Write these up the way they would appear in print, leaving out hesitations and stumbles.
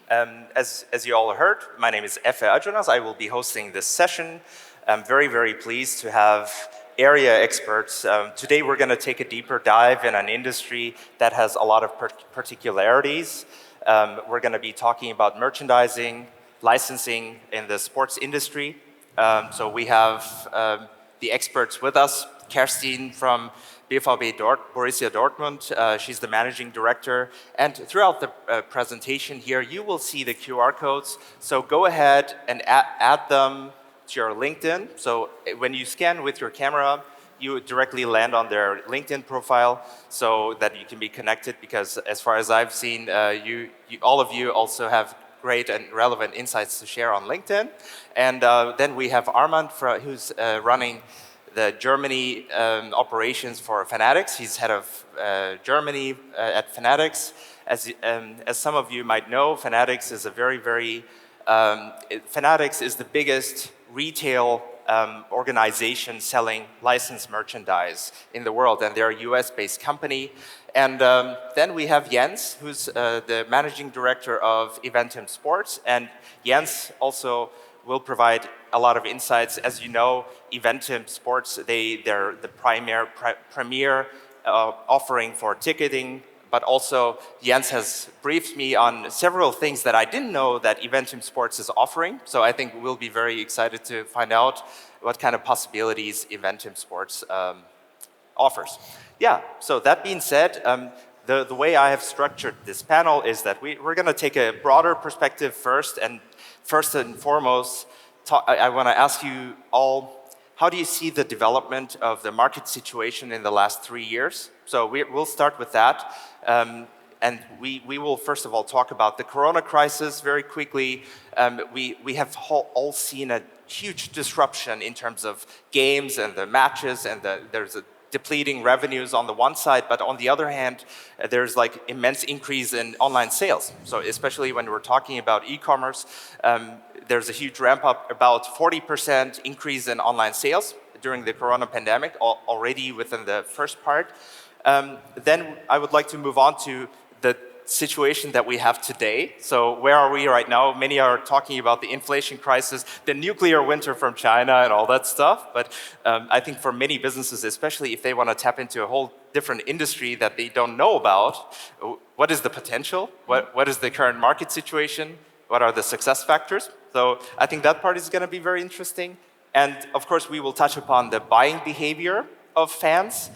As you all heard, my name is Acunaz. I will be hosting this session. I'm very, very pleased to have area experts. Today we're going to take a deeper dive in an industry that has a lot of particularities. We're going to be talking about merchandising, licensing in the sports industry. So we have the experts with us, Kerstin from Borussia Dortmund. She's the managing director. And throughout the presentation here, you will see the QR codes. So go ahead and add them to your LinkedIn. So when you scan with your camera, you directly land on their LinkedIn profile so that you can be connected, because as far as I've seen, all of you also have great and relevant insights to share on LinkedIn. And then we have Armand, who's running the Germany operations for Fanatics. He's head of Germany at Fanatics. As some of you might know, Fanatics is Fanatics is the biggest retail organization selling licensed merchandise in the world, and they're a US-based company. And then we have Jens, who's the managing director of Eventim Sports, and Jens also will provide a lot of insights. As you know, Eventim Sports, they're the premier offering for ticketing, but also Jens has briefed me on several things that I didn't know that Eventim Sports is offering. So I think we'll be very excited to find out what kind of possibilities Eventim Sports offers. Yeah, so that being said, the way I have structured this panel is that we're going to take a broader perspective first and foremost, I want to ask you all, how do you see the development of the market situation in the last 3 years? So we'll start with that. And we will first of all talk about the Corona crisis very quickly. We have all seen a huge disruption in terms of games and the matches, and there's a depleting revenues on the one side, but on the other hand, there's like immense increase in online sales. So especially when we're talking about e-commerce, there's a huge ramp up, about 40% increase in online sales during the Corona pandemic, already within the first part. Then I would like to move on to the situation that we have today. So where are we right now? Many are talking about the inflation crisis, the nuclear winter from China and all that stuff. But I think for many businesses, especially if they want to tap into a whole different industry that they don't know about, what is the potential? What is the current market situation? What are the success factors? So I think that part is going to be very interesting. And of course, we will touch upon the buying behavior of fans.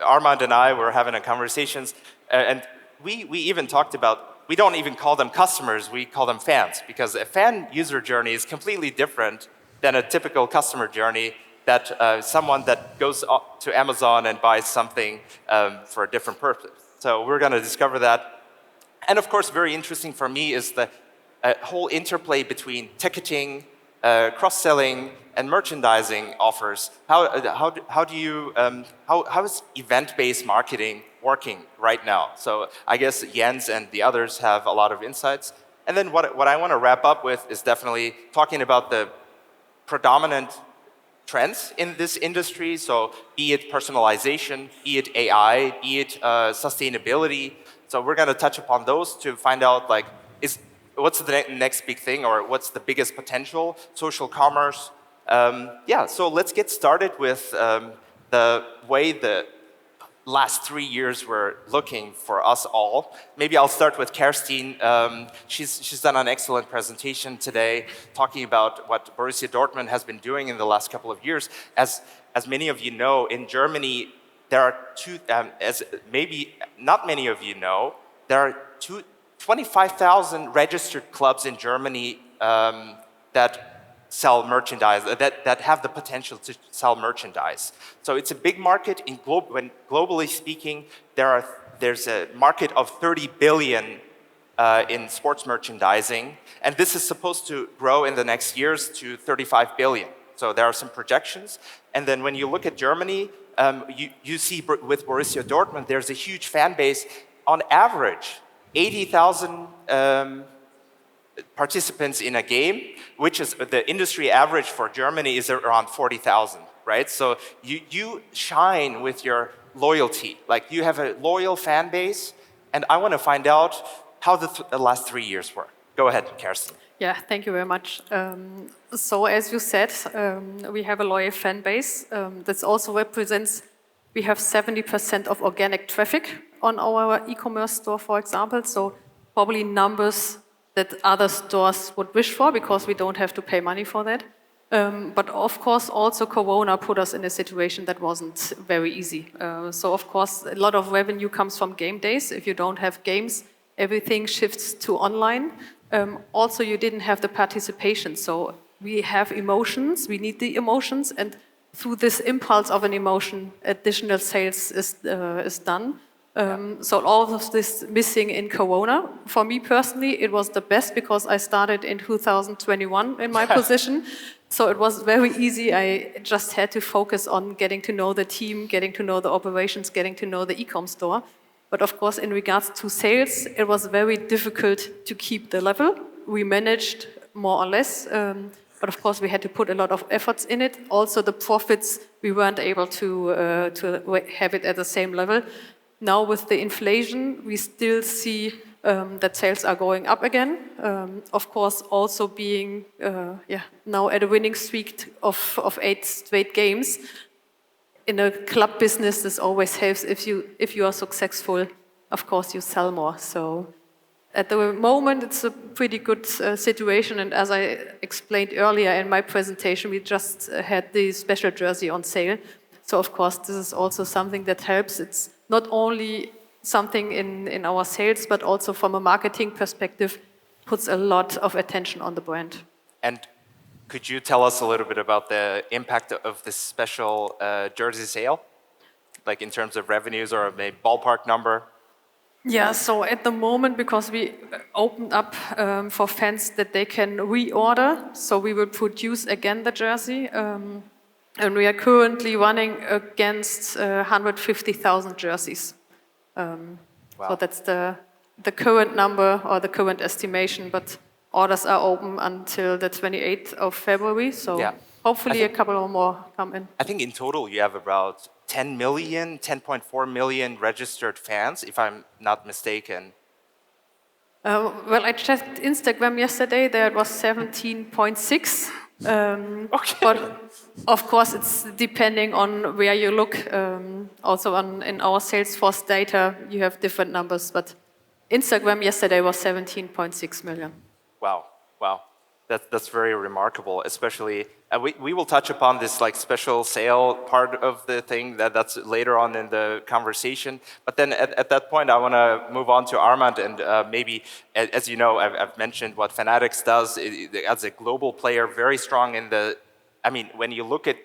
Armand and I were having a conversations, and we even talked about, we don't even call them customers, we call them fans, because a fan user journey is completely different than a typical customer journey that someone that goes to Amazon and buys something for a different purpose. So we're going to discover that. And of course, very interesting for me is the whole interplay between ticketing, cross-selling, and merchandising offers. How is event-based marketing working right now? So I guess Jens and the others have a lot of insights. And then what I want to wrap up with is definitely talking about the predominant trends in this industry. So be it personalization, be it AI, be it sustainability. So we're going to touch upon those to find out what's the next big thing, or what's the biggest potential, social commerce. So let's get started with the way the last 3 years were looking for us all. Maybe I'll start with Kerstin. She's done an excellent presentation today talking about what Borussia Dortmund has been doing in the last couple of years. As many of you know, in Germany, there are as maybe not many of you know, there are 25,000 registered clubs in Germany that sell merchandise, that have the potential to sell merchandise. So it's a big market. When globally speaking, there's a market of 30 billion in sports merchandising, and this is supposed to grow in the next years to 35 billion. So there are some projections. And then when you look at Germany, you see with Borussia Dortmund, there's a huge fan base. On average, 80,000 participants in a game, which is the industry average for Germany is around 40,000, right? So you shine with your loyalty. Like, you have a loyal fan base, and I want to find out how the last 3 years were. Go ahead, Kerstin. Yeah, thank you very much. So as you said, we have a loyal fan base. That also represents, we have 70% of organic traffic on our e-commerce store, for example. So probably numbers that other stores would wish for because we don't have to pay money for that. But of course, also Corona put us in a situation that wasn't very easy. So of course, a lot of revenue comes from game days. If you don't have games, everything shifts to online. Also, you didn't have the participation. So we have emotions, we need the emotions, and through this impulse of an emotion, additional sales is done. So all of this missing in Corona. For me personally, it was the best because I started in 2021 in my position. So it was very easy. I just had to focus on getting to know the team, getting to know the operations, getting to know the e-com store. But of course, in regards to sales, it was very difficult to keep the level. We managed more or less, but of course, we had to put a lot of efforts in it. Also, the profits, we weren't able to have it at the same level. Now, with the inflation, we still see that sales are going up again. Of course, also being now at a winning streak of 8 straight games. In a club business, this always helps. If you are successful, of course, you sell more. So at the moment, it's a pretty good situation. And as I explained earlier in my presentation, we just had the special jersey on sale. So of course, this is also something that helps. It's not only something in our sales, but also from a marketing perspective, puts a lot of attention on the brand. And could you tell us a little bit about the impact of this special jersey sale? Like in terms of revenues or a ballpark number? Yeah, so at the moment, because we opened up for fans that they can reorder, so we will produce again the jersey. And we are currently running against 150,000 jerseys. Wow. So that's the current number or the current estimation, but orders are open until the 28th of February, so hopefully a couple more come in. I think in total you have about 10.4 million registered fans, if I'm not mistaken. Well, I checked Instagram yesterday, there was 17.6. Okay. But of course, it's depending on where you look. Also in our Salesforce data, you have different numbers, but Instagram yesterday was 17.6 million. Wow. That's very remarkable, especially, we will touch upon this like special sale part of the thing, that's later on in the conversation. But then at that point, I want to move on to Armand, and maybe, as you know, I've mentioned what Fanatics does as a global player, very strong in when you look at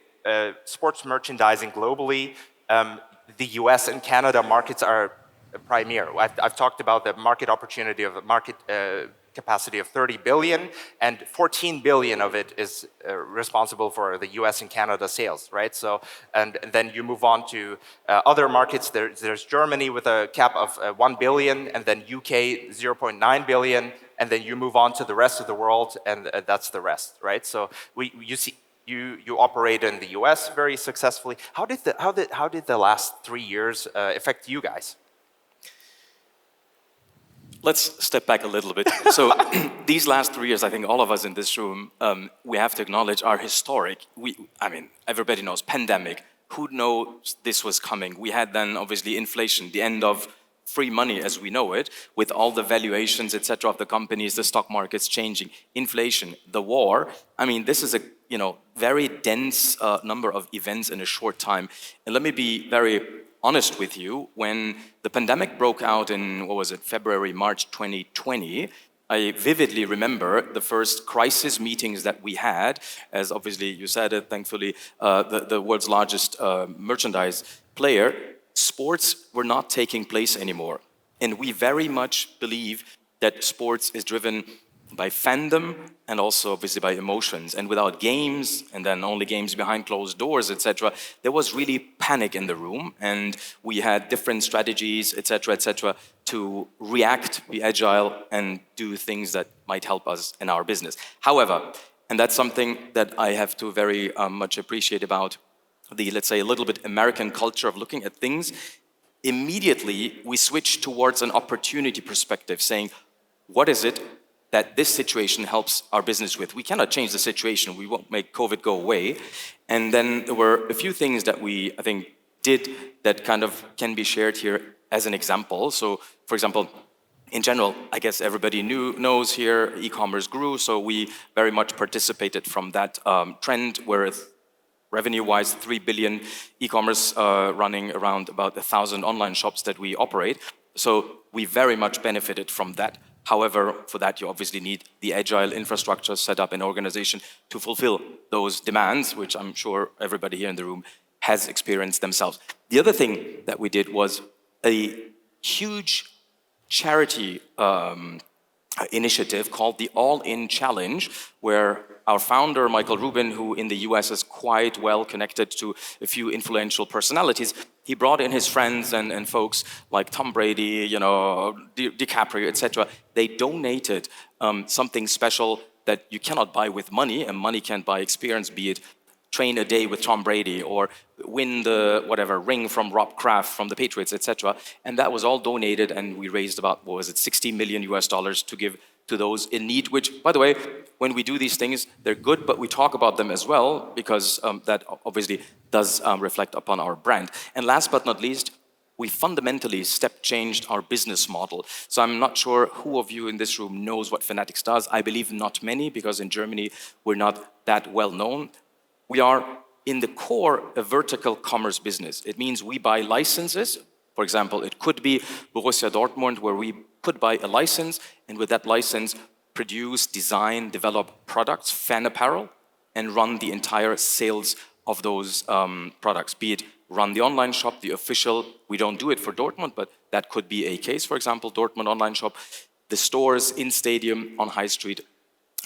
sports merchandising globally, the US and Canada markets are premier. I've talked about the market opportunity of market capacity of 30 billion, and 14 billion of it is responsible for the US and Canada sales, right? So, and then you move on to other markets. There's Germany with a cap of 1 billion, and then UK 0.9 billion, and then you move on to the rest of the world, and that's the rest, right? So you see, you operate in the US very successfully. How did the last 3 years affect you guys? Let's step back a little bit. So these last 3 years, I think all of us in this room, we have to acknowledge are historic. Everybody knows pandemic. Who knows this was coming? We had then obviously inflation, the end of free money as we know it, with all the valuations, etc., of the companies, the stock markets changing, inflation, the war. This is a very dense number of events in a short time. And let me be very honest with you, when the pandemic broke out in, February, March 2020, I vividly remember the first crisis meetings that we had, as obviously you said it, thankfully, the world's largest merchandise player, sports were not taking place anymore. And we very much believe that sports is driven by fandom and also obviously by emotions. And without games, and then only games behind closed doors, etc., there was really panic in the room, and we had different strategies, etc., to react, be agile, and do things that might help us in our business. However, and that's something that I have to very much appreciate about the, let's say, a little bit American culture of looking at things, immediately we switched towards an opportunity perspective, saying, what is it that this situation helps our business with? We cannot change the situation. We won't make COVID go away. And then there were a few things that we, I think, did that kind of can be shared here as an example. So, for example, in general, I guess everybody knows here, e-commerce grew, so we very much participated from that trend, where revenue-wise, 3 billion e-commerce running around about 1,000 online shops that we operate. So we very much benefited from that. However, for that you obviously need the agile infrastructure set up in organization to fulfill those demands, which I'm sure everybody here in the room has experienced themselves. The other thing that we did was a huge charity initiative called the All-In Challenge, where our founder, Michael Rubin, who in the US is quite well connected to a few influential personalities, he brought in his friends and folks like Tom Brady, you know, DiCaprio, etc. They donated something special that you cannot buy with money, and money can't buy experience, be it train a day with Tom Brady or win the whatever ring from Rob Kraft from the Patriots, etc. And that was all donated, and we raised about, what was it, $60 million to give to those in need, which, by the way, when we do these things, they're good, but we talk about them as well, because that obviously does reflect upon our brand. And last but not least, we fundamentally step-changed our business model. So I'm not sure who of you in this room knows what Fanatics does. I believe not many, because in Germany, we're not that well known. We are, in the core, a vertical commerce business. It means we buy licenses. For example, it could be Borussia Dortmund, where we could buy a license, and with that license, produce, design, develop products, fan apparel, and run the entire sales of those products, be it run the online shop, the official. We don't do it for Dortmund, but that could be a case, for example, Dortmund online shop, the stores in stadium, on high street,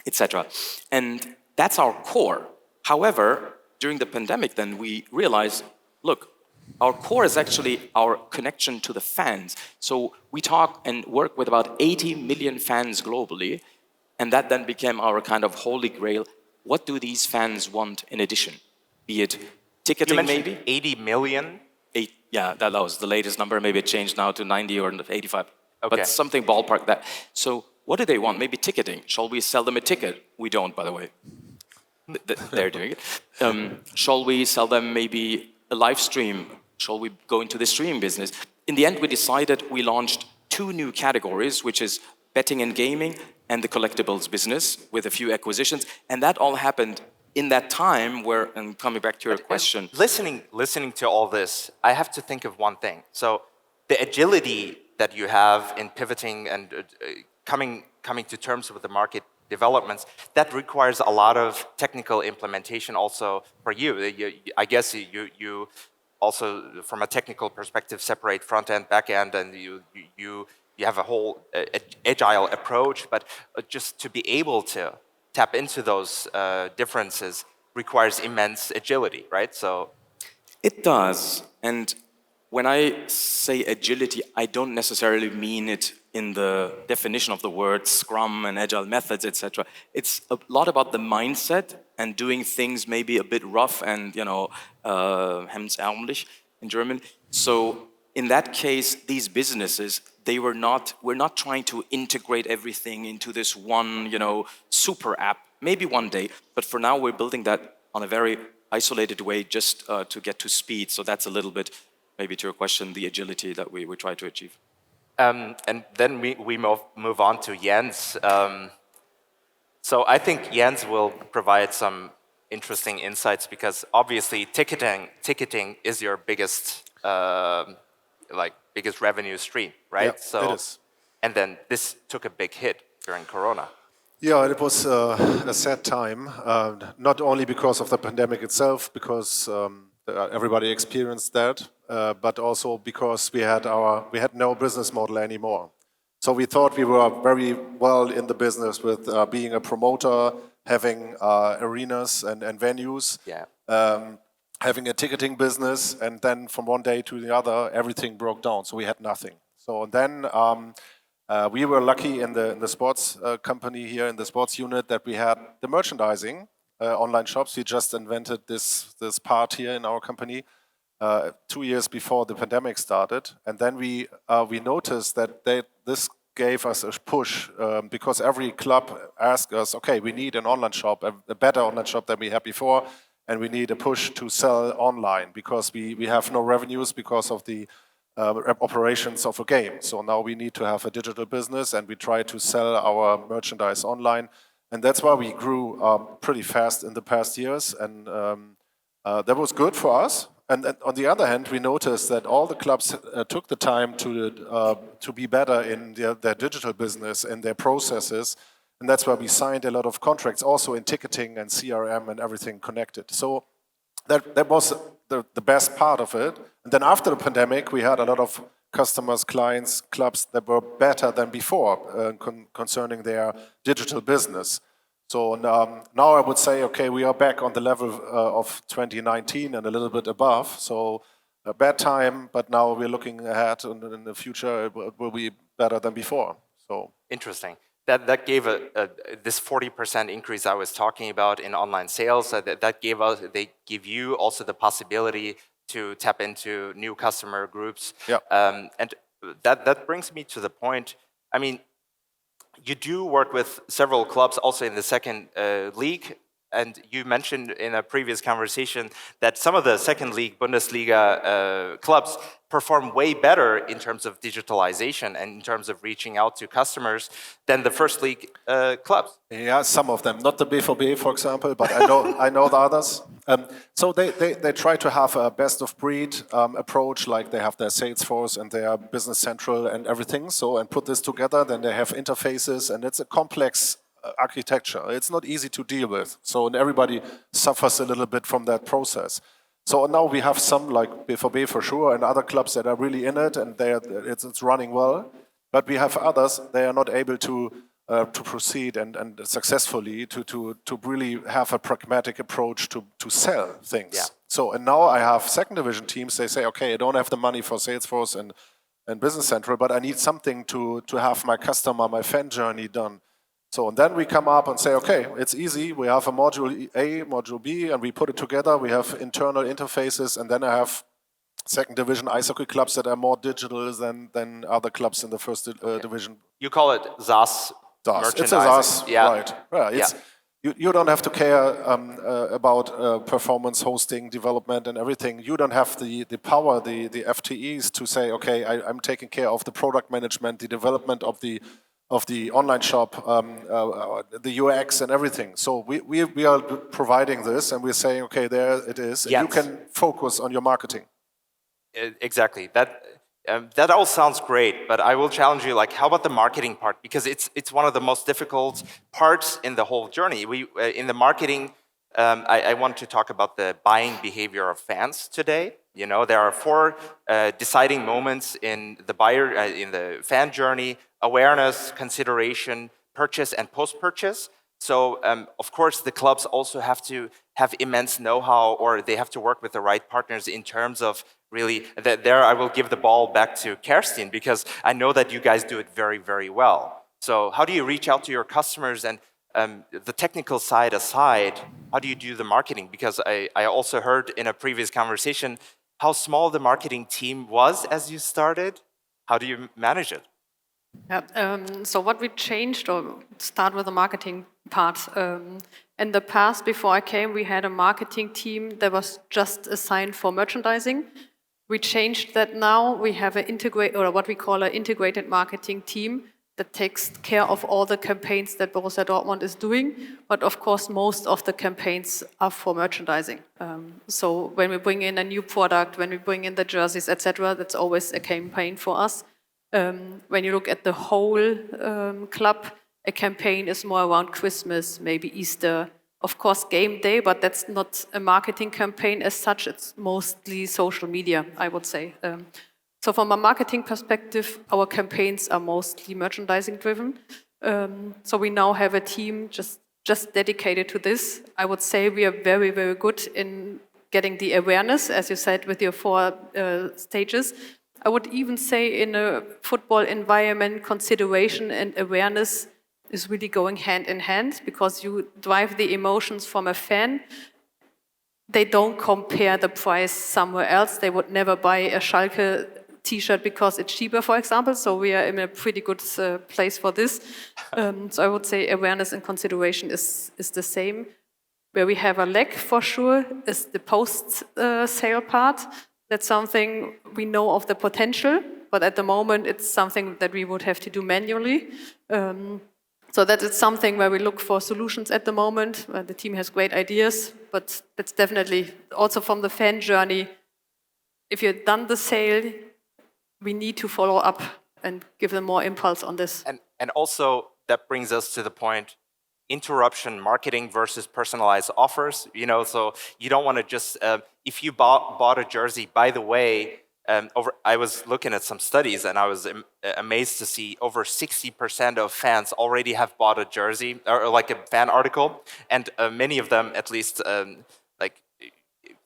etc. And that's our core. However, during the pandemic, then we realized, look, our core is actually our connection to the fans. So we talk and work with about 80 million fans globally, and that then became our kind of holy grail. What do these fans want in addition? Be it ticketing, maybe? 80 million? Yeah, that was the latest number. Maybe it changed now to 90 or 85. Okay. But something ballpark that. So what do they want? Maybe ticketing. Shall we sell them a ticket? We don't, by the way. They're doing it. Shall we sell them maybe a live stream? Shall we go into the streaming business? In the end, we decided we launched 2 new categories, which is betting and gaming and the collectibles business, with a few acquisitions. And that all happened in that time where, and coming back to your question. Listening to all this, I have to think of one thing. So the agility that you have in pivoting and coming to terms with the market developments, that requires a lot of technical implementation also for you. I guess you also, from a technical perspective, separate front end, back end, and you have a whole agile approach. But just to be able to tap into those differences requires immense agility, right? So it does. And when I say agility, I don't necessarily mean it in the definition of the word Scrum and agile methods, etc. It's a lot about the mindset and doing things maybe a bit rough and, you know, hemdsärmlich in German. So in that case, these businesses, we're not trying to integrate everything into this one, you know, super app. Maybe one day, but for now we're building that on a very isolated way just to get to speed. So that's a little bit, maybe to your question, the agility that we try to achieve. And then we move on to Jens. So I think Jens will provide some interesting insights, because obviously ticketing is your biggest biggest revenue stream, right? Yeah, so, it is. And then this took a big hit during Corona. Yeah, it was a sad time, not only because of the pandemic itself, because everybody experienced that, but also because we had no business model anymore. So we thought we were very well in the business with being a promoter, having arenas and venues, having a ticketing business, and then from one day to the other, everything broke down. So we had nothing. So then we were lucky in the sports company here, in the sports unit, that we had the merchandising online shops. We just invented this part here in our company 2 years before the pandemic started, and then we noticed that this gave us a push because every club asked us, okay, we need an online shop, a better online shop than we had before, and we need a push to sell online because we have no revenues because of the operations of a game. So now we need to have a digital business, and we try to sell our merchandise online. And that's why we grew pretty fast in the past years, and that was good for us. And on the other hand, we noticed that all the clubs took the time to be better in their digital business and their processes, and that's why we signed a lot of contracts, also in ticketing and CRM and everything connected. So that was the best part of it. And then after the pandemic, we had a lot of customers, clients, clubs that were better than before concerning their digital business. So now I would say, okay, we are back on the level of 2019 and a little bit above. So a bad time, but now we're looking ahead, and in the future it will be better than before. So interesting. That gave this 40% increase I was talking about in online sales. They give you also the possibility to tap into new customer groups. Yeah. And that brings me to the point. I mean, you do work with several clubs also in the second league, and you mentioned in a previous conversation that some of the second league Bundesliga clubs perform way better in terms of digitalization and in terms of reaching out to customers than the first league clubs. Yeah, some of them, not the BVB, for example, but I know the others. So they try to have a best of breed approach, like they have their Salesforce and their Business Central and everything. So and put this together, then they have interfaces, and it's a complex architecture. It's not easy to deal with. So and everybody suffers a little bit from that process. So now we have some like BVB for sure, and other clubs that are really in it, and it's running well. But we have others, they are not able to proceed and successfully to really have a pragmatic approach to sell things. Yeah. So and now I have second division teams. They say, okay, I don't have the money for Salesforce and Business Central, but I need something to have my customer, my fan journey done. So and then we come up and say, okay, it's easy. We have a module A, module B, and we put it together. We have internal interfaces, and then I have second division ice hockey clubs that are more digital than other clubs in the first division. You call it SaaS. It's a SaaS, yeah. right? Yeah, you don't have to care about performance, hosting, development, and everything. You don't have the power, the FTEs to say, okay, I'm taking care of the product management, the development of the online shop, the UX and everything. So we are providing this, and we're saying, okay, there it is. Yes. You can focus on your marketing. Exactly. That all sounds great, but I will challenge you. Like, how about the marketing part? Because it's one of the most difficult parts in the whole journey. In the marketing, I want to talk about the buying behavior of fans today. You know, there are 4 deciding moments in the in the fan journey: awareness, consideration, purchase, and post-purchase. So, of course, the clubs also have to have immense know-how, or they have to work with the right partners in terms of really, there I will give the ball back to Kerstin, because I know that you guys do it very, very well. So how do you reach out to your customers, and the technical side aside, how do you do the marketing? Because I also heard in a previous conversation how small the marketing team was as you started. How do you manage it? Yeah, so what we changed, or start with the marketing part. In the past, before I came, we had a marketing team that was just assigned for merchandising. We changed that now. We have what we call an integrated marketing team that takes care of all the campaigns that Borussia Dortmund is doing. But of course, most of the campaigns are for merchandising. So when we bring in a new product, when we bring in the jerseys, etc., that's always a campaign for us. When you look at the whole club, a campaign is more around Christmas, maybe Easter, of course game day, but that's not a marketing campaign as such. It's mostly social media, I would say. So from a marketing perspective, our campaigns are mostly merchandising driven. So we now have a team just dedicated to this. I would say we are very, very good in getting the awareness, as you said, with your 4 stages. I would even say in a football environment, consideration and awareness is really going hand in hand, because you drive the emotions from a fan. They don't compare the price somewhere else. They would never buy a Schalke T-shirt because it's cheaper, for example. So we are in a pretty good place for this. So I would say awareness and consideration is the same. Where we have a lack for sure is the post-sale part. That's something we know of the potential, but at the moment it's something that we would have to do manually. So that is something where we look for solutions at the moment. The team has great ideas, but that's definitely also from the fan journey. If you've done the sale, we need to follow up and give them more impulse on this. And also that brings us to the point, interruption marketing versus personalized offers. You know, so you don't want to just, if you bought a jersey, by the way, I was looking at some studies and I was amazed to see over 60% of fans already have bought a jersey or like a fan article, and many of them, at least, like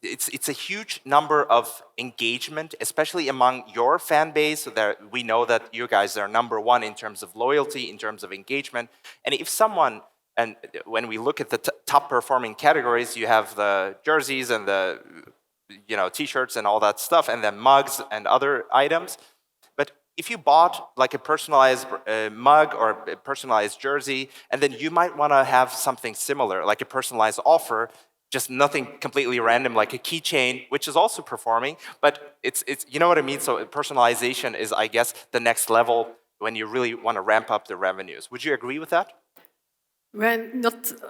it's a huge number of engagement, especially among your fan base. So that we know that you guys are number one in terms of loyalty, in terms of engagement, and if someone. And when we look at the top performing categories, you have the jerseys and the T-shirts and all that stuff, and then mugs and other items. But if you bought like a personalized mug or a personalized jersey, and then you might want to have something similar, like a personalized offer, just nothing completely random, like a keychain, which is also performing. But it's you know what I mean. So personalization is, I guess, the next level when you really want to ramp up the revenues. Would you agree with that?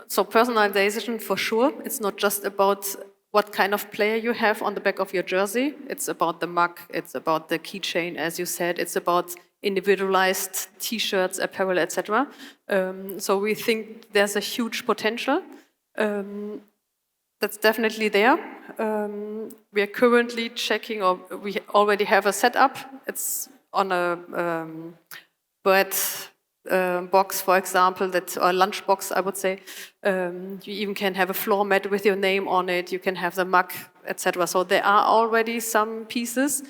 So personalization for sure. It's not just about what kind of player you have on the back of your jersey. It's about the mug, it's about the keychain, as you said. It's about individualized T-shirts, apparel, etc. So we think there's a huge potential. That's definitely there. We are currently checking, or we already have a setup. It's on a bread box, for example, or lunch box, I would say. You even can have a floor mat with your name on it. You can have the mug, etc. So there are already some pieces,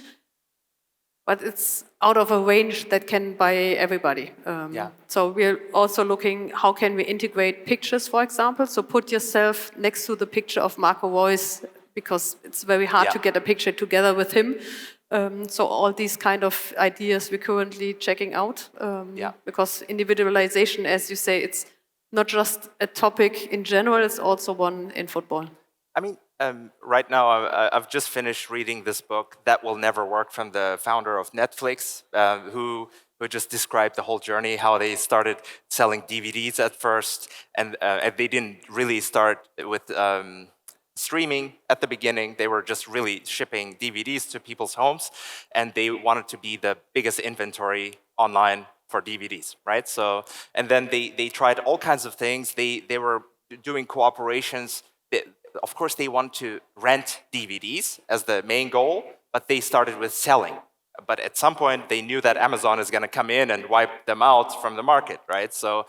but it's out of a range that can buy everybody. So we're also looking, how can we integrate pictures, for example? So put yourself next to the picture of Marco Reus, because it's very hard to get a picture together with him. So all these kind of ideas we're currently checking out, because individualization, as you say, it's not just a topic in general, it's also one in football. I mean, right now I've just finished reading this book, That Will Never Work, from the founder of Netflix, who just described the whole journey, how they started selling DVDs at first, and they didn't really start with streaming at the beginning. They were just really shipping DVDs to people's homes, and they wanted to be the biggest inventory online for DVDs, right? So, and then they tried all kinds of things. They were doing cooperations. Of course, they want to rent DVDs as the main goal, but they started with selling. But at some point, they knew that Amazon is going to come in and wipe them out from the market, right? So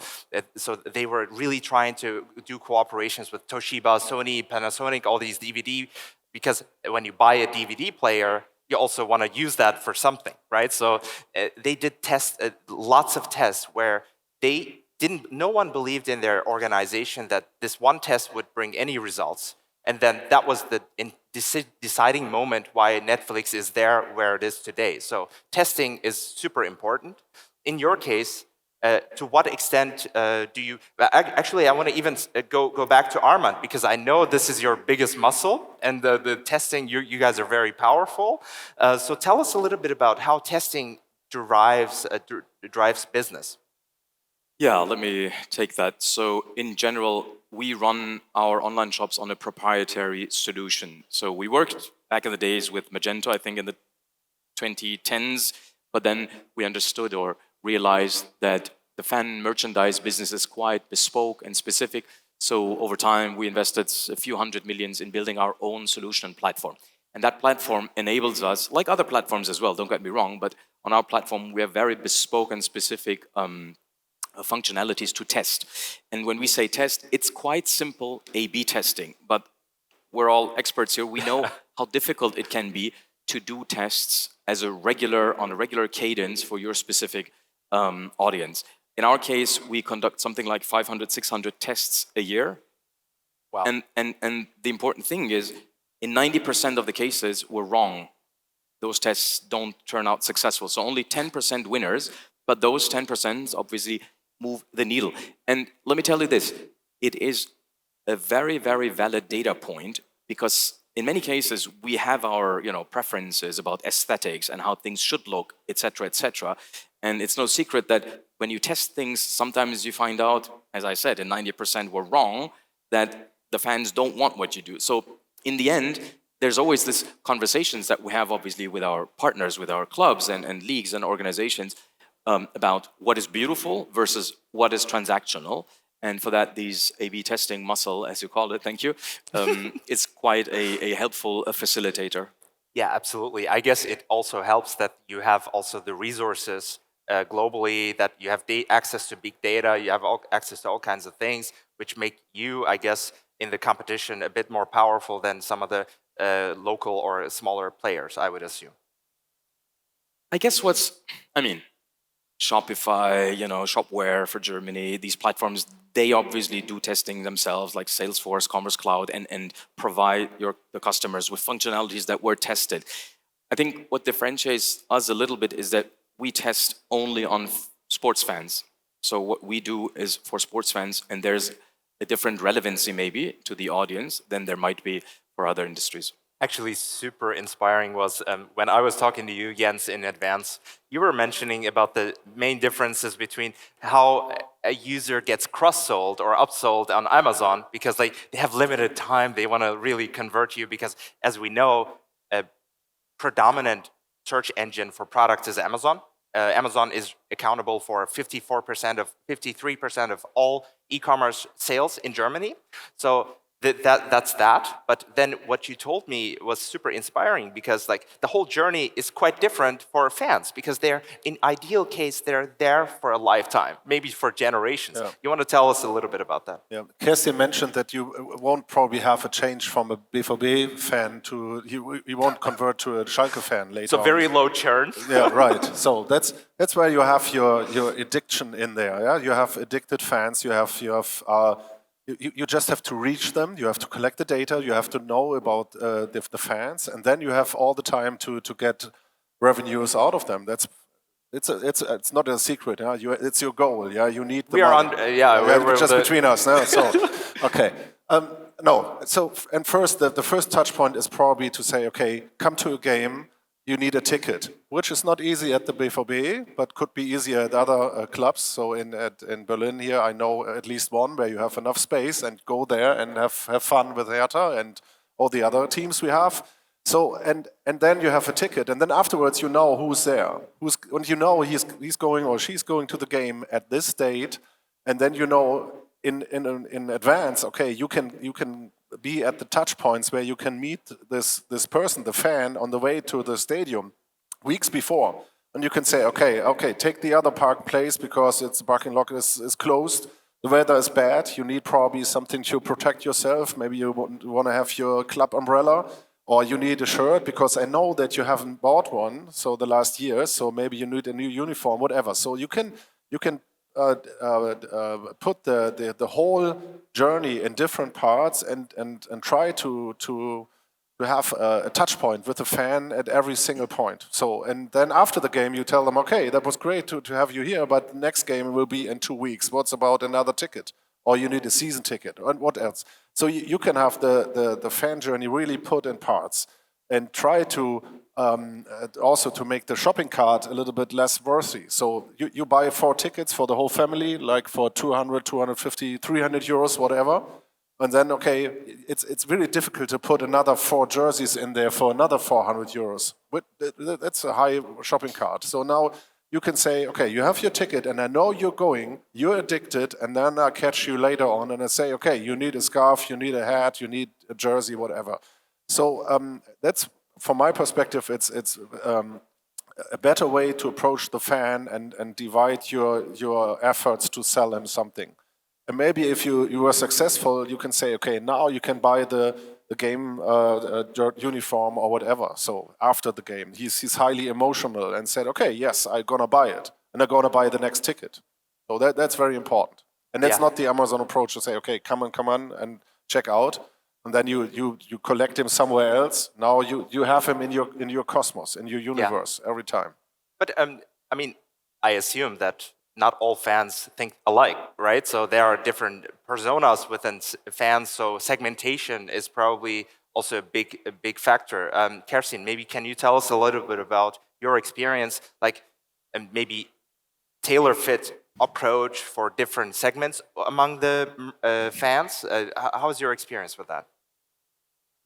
they were really trying to do cooperations with Toshiba, Sony, Panasonic, all these DVD, because when you buy a DVD player, you also want to use that for something, right? So they did lots of tests where no one believed in their organization that this one test would bring any results. And then that was the deciding moment why Netflix is there where it is today. So testing is super important. In your case, to what extent do you... Actually, I want to even go back to Armand, because I know this is your biggest muscle, and the testing, you guys are very powerful. So tell us a little bit about how testing drives business. Yeah, let me take that. So in general, we run our online shops on a proprietary solution. So we worked back in the days with Magento, I think in the 2010s, but then we understood or realized that the fan merchandise business is quite bespoke and specific. So over time, we invested a few $100 million in building our own solution and platform. And that platform enables us, like other platforms as well, don't get me wrong, but on our platform, we have very bespoke and specific functionalities to test. And when we say test, it's quite simple A/B testing, but we're all experts here. We know how difficult it can be to do tests on a regular cadence for your specific audience. In our case, we conduct something like 500, 600 tests a year. Wow. And the important thing is, in 90% of the cases, we're wrong. those tests don't turn out successful. So only 10% winners, but those 10% obviously move the needle. And let me tell you this, it is a very, very valid data point, because in many cases we have our preferences about aesthetics and how things should look, etc., etc. And it's no secret that when you test things, sometimes you find out, as I said, and 90% were wrong, that the fans don't want what you do. So in the end, there's always this conversations that we have obviously with our partners, with our clubs and leagues and organizations about what is beautiful versus what is transactional. And for that, these A/B testing muscle, as you call it, thank you, it's quite a helpful facilitator. Yeah, absolutely. I guess it also helps that you have also the resources globally, that you have access to big data, you have access to all kinds of things, which make you, I guess, in the competition a bit more powerful than some of the local or smaller players, I would assume. I guess Shopify, Shopware for Germany, these platforms, they obviously do testing themselves, like Salesforce, Commerce Cloud, and provide the customers with functionalities that were tested. I think what differentiates us a little bit is that we test only on sports fans. So what we do is for sports fans, and there's a different relevancy maybe to the audience than there might be for other industries. Actually, super inspiring was when I was talking to you, Jens, in advance, you were mentioning about the main differences between how a user gets cross-sold or upsold on Amazon, because they have limited time, they want to really convert you, because as we know, a predominant search engine for products is Amazon. Amazon is accountable for 53% of all e-commerce sales in Germany. So that's that. But then what you told me was super inspiring, because like the whole journey is quite different for fans, because they're, in ideal case, they're there for a lifetime, maybe for generations. Yeah. You want to tell us a little bit about that? Yeah, Kerstin mentioned that you won't probably have a change from a BVB fan to, you won't convert to a Schalke fan later. So very low churn. Yeah, right. So that's where you have your addiction in there. Yeah, you have addicted fans. You just have to reach them, you have to collect the data, you have to know about the fans, and then you have all the time to get revenues out of them. It's not a secret, yeah? It's your goal, yeah? You need the money. We're just between us, no? So, okay. And first, the first touch point is probably to say, okay, come to a game, you need a ticket, which is not easy at the BVB, but could be easier at other clubs. So in Berlin here, I know at least one where you have enough space and go there and have fun with Hertha and all the other teams we have. So and then you have a ticket, and then afterwards you know who's there, and you know he's going or she's going to the game at this date, and then you know in advance, okay, you can be at the touch points where you can meet this person, the fan, on the way to the stadium weeks before. And you can say, okay, take the other park place because the parking lot is closed. The weather is bad. You need probably something to protect yourself. Maybe you want to have your club umbrella, or you need a shirt because I know that you haven't bought one so the last year. So maybe you need a new uniform, whatever. So you can put the whole journey in different parts and try to have a touch point with the fan at every single point. So, and then after the game you tell them, okay, that was great to have you here, but the next game will be in 2 weeks. What's about another ticket? Or you need a season ticket, and what else? So you can have the fan journey really put in parts and try to also to make the shopping cart a little bit less worthy. So you buy 4 tickets for the whole family, like for 200, 250, 300 euros, whatever. And then, okay, it's really difficult to put another 4 jerseys in there for another 400 euros. That's a high shopping cart. So now you can say, okay, you have your ticket and I know you're going, you're addicted, and then I catch you later on and I say, okay, you need a scarf, you need a hat, you need a jersey, whatever. So that's, from my perspective, it's a better way to approach the fan and divide your efforts to sell him something. And maybe if you are successful, you can say, okay, now you can buy the game uniform or whatever. So after the game, he's highly emotional and said, okay, yes, I'm gonna buy it, and I'm gonna buy the next ticket. So that's very important. And that's not the Amazon approach to say, okay, come on, and check out. and then you collect him somewhere else. Now you have him in your cosmos, in your universe every time. But I mean, I assume that not all fans think alike, right? So there are different personas within fans. So segmentation is probably also a big factor. Kerstin, maybe can you tell us a little bit about your experience, like maybe tailor-fit approach for different segments among the fans? How's your experience with that?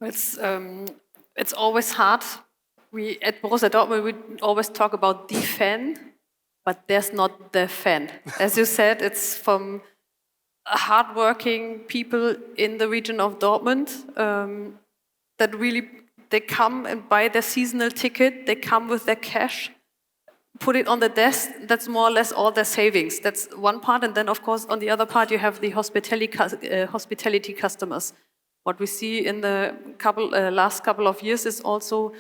It's always hard. We at Borussia Dortmund we always talk about the fan, but there's not the fan. As you said, it's from hardworking people in the region of Dortmund that really they come and buy their seasonal ticket. They come with their cash, put it on the desk. That's more or less all their savings. That's one part, and then of course on the other part you have the hospitality customers. What we see in the last couple of years is also,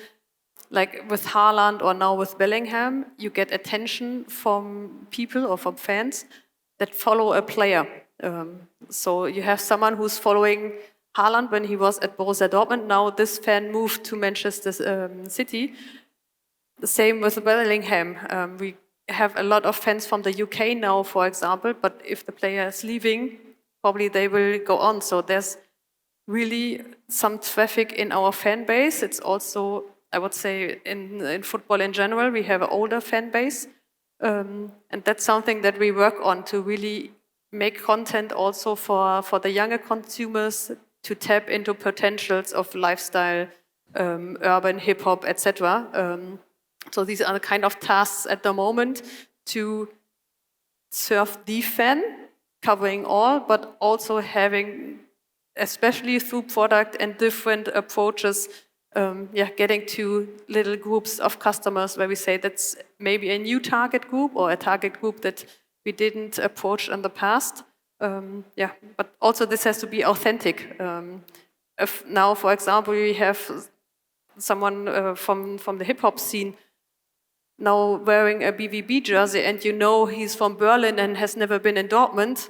like with Haaland or now with Bellingham, you get attention from people or from fans that follow a player. So you have someone who's following Haaland when he was at Borussia Dortmund. Now this fan moved to Manchester City. The same with Bellingham. We have a lot of fans from the UK now, for example, but if the player is leaving, probably they will go on. So there's really some traffic in our fan base. It's also, I would say, in football in general, we have an older fan base. And that's something that we work on to really make content also for the younger consumers to tap into potentials of lifestyle, urban, hip-hop, etc. So these are the kind of tasks at the moment to serve the fan, covering all, but also having, especially through product and different approaches, getting to little groups of customers where we say that's maybe a new target group or a target group that we didn't approach in the past. But also this has to be authentic. If now, for example, we have someone from the hip-hop scene now wearing a BVB jersey and you know he's from Berlin and has never been in Dortmund,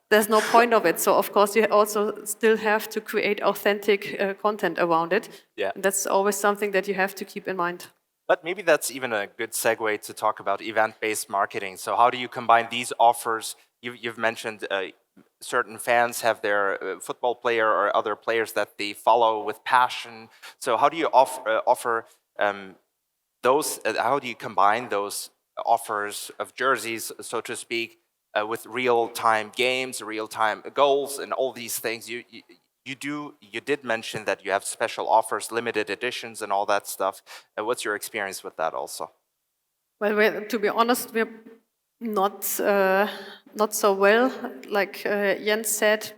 there's no point of it. So of course you also still have to create authentic content around it. Yeah. And that's always something that you have to keep in mind. But maybe that's even a good segue to talk about event-based marketing. So how do you combine these offers? You've mentioned certain fans have their football player or other players that they follow with passion. So how do you offer those? How do you combine those offers of jerseys, so to speak, with real-time games, real-time goals, and all these things? You did mention that you have special offers, limited editions, and all that stuff. What's your experience with that also? Well, to be honest, we're not so well. Like Jens said,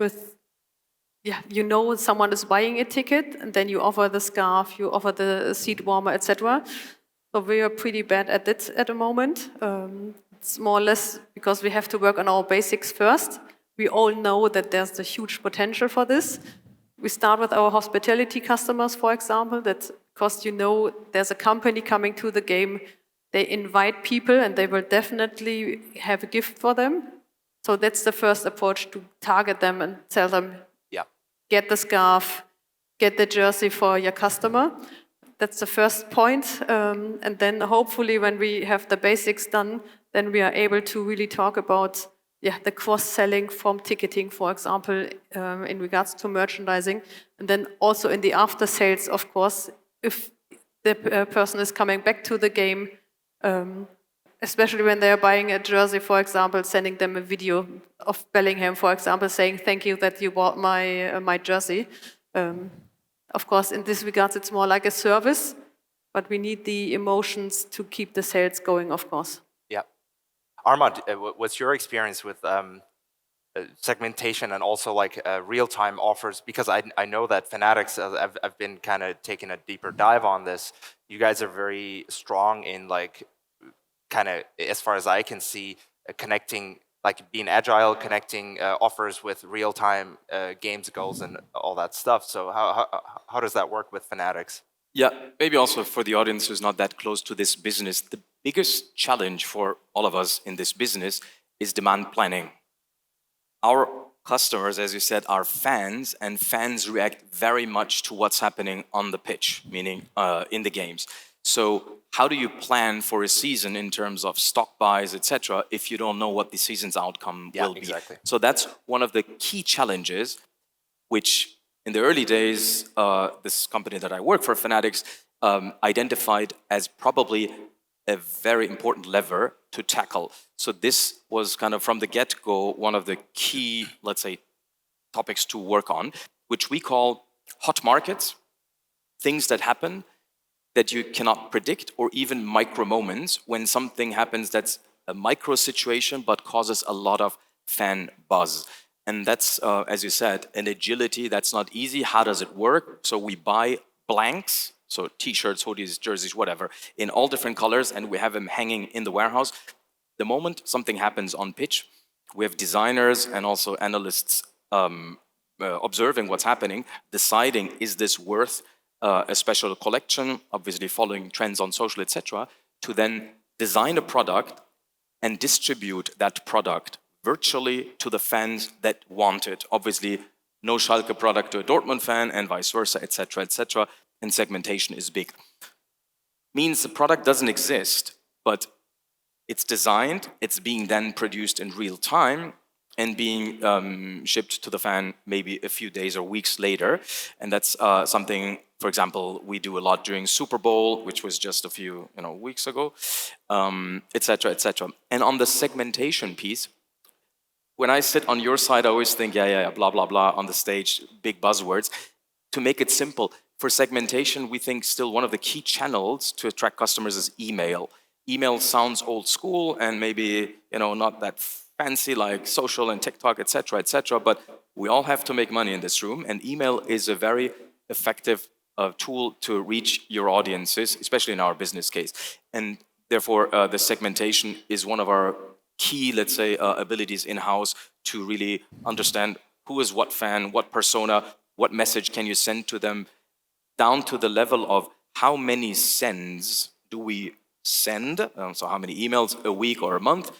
you know someone is buying a ticket, and then you offer the scarf, you offer the seat warmer, etc. So we are pretty bad at it at the moment. It's more or less because we have to work on our basics first. We all know that there's a huge potential for this. We start with our hospitality customers, for example, that because you know there's a company coming to the game, they invite people and they will definitely have a gift for them. So that's the first approach, to target them and tell them, get the scarf, get the jersey for your customer. That's the first point. And then hopefully when we have the basics done, then we are able to really talk about the cross-selling from ticketing, for example, in regards to merchandising. And then also in the after-sales, of course, if the person is coming back to the game, especially when they're buying a jersey, for example, sending them a video of Bellingham, for example, saying, thank you that you bought my jersey. Of course, in this regards, it's more like a service, but we need the emotions to keep the sales going, of course. Armand, what's your experience with segmentation and also like real-time offers? Because I know that Fanatics, I've been kind of taking a deeper dive on this. You guys are very strong in like kind of, as far as I can see, connecting, like being agile, connecting offers with real-time games, goals, and all that stuff. So how does that work with Fanatics? Yeah, maybe also for the audience who's not that close to this business, the biggest challenge for all of us in this business is demand planning. Our customers, as you said, are fans, and fans react very much to what's happening on the pitch, meaning in the games. So how do you plan for a season in terms of stock buys, etc., if you don't know what the season's outcome will be? Exactly. So that's one of the key challenges, which in the early days, this company that I work for, Fanatics, identified as probably a very important lever to tackle. So this was kind of from the get-go one of the key, let's say, topics to work on, which we call hot markets, things that happen that you cannot predict, or even micro moments when something happens that's a micro situation but causes a lot of fan buzz. And that's, as you said, an agility that's not easy. How does it work? So we buy blanks, so t-shirts, hoodies, jerseys, whatever, in all different colors, and we have them hanging in the warehouse. The moment something happens on pitch, we have designers and also analysts observing what's happening, deciding, is this worth a special collection, obviously following trends on social, etc., to then design a product and distribute that product virtually to the fans that want it. Obviously, no Schalke product to a Dortmund fan and vice versa, etc., etc. And segmentation is big. Means the product doesn't exist, but it's designed, it's being then produced in real time and being shipped to the fan maybe a few days or weeks later. And that's something, for example, we do a lot during Super Bowl, which was just a few weeks ago, etc., etc. And on the segmentation piece, when I sit on your side, I always think, yeah, blah, blah, blah, on the stage, big buzzwords. To make it simple, for segmentation, we think still one of the key channels to attract customers is email. Email sounds old school and maybe not that fancy like social and TikTok, etc., etc. But we all have to make money in this room, and email is a very effective tool to reach your audiences, especially in our business case. And therefore, the segmentation is one of our key, let's say, abilities in-house to really understand who is what fan, what persona, what message can you send to them, down to the level of how many sends do we send, so how many emails a week or a month,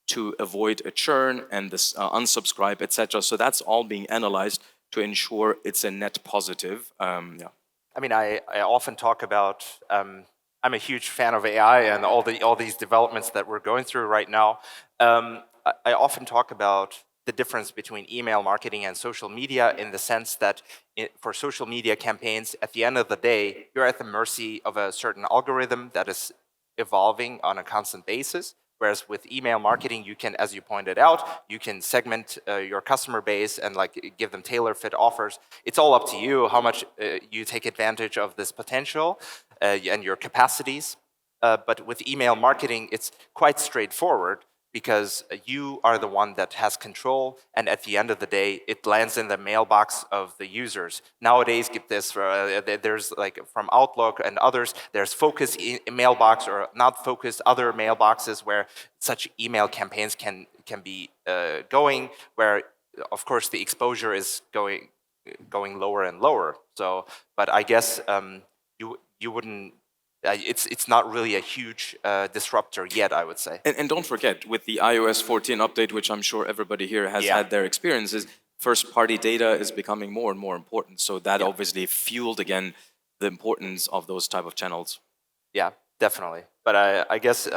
to avoid a churn and this unsubscribe, etc. So that's all being analyzed to ensure it's a net positive. Yeah. I mean, I often talk about, I'm a huge fan of AI and all these developments that we're going through right now. I often talk about the difference between email marketing and social media in the sense that for social media campaigns, at the end of the day, you're at the mercy of a certain algorithm that is evolving on a constant basis. Whereas with email marketing, you can, as you pointed out, you can segment your customer base and give them tailor-fit offers. It's all up to you how much you take advantage of this potential and your capacities. But with email marketing, it's quite straightforward because you are the one that has control, and at the end of the day, it lands in the mailbox of the users. Nowadays, there's from Outlook and others, there's focused mailbox or not focused other mailboxes where such email campaigns can be going, where of course the exposure is going lower and lower. So, but I guess you wouldn't. It's not really a huge disruptor yet, I would say. And don't forget, with the iOS 14 update, which I'm sure everybody here has had their experiences, first-party data is becoming more and more important. So that obviously fueled, again, the importance of those type of channels. Yeah, definitely. But I guess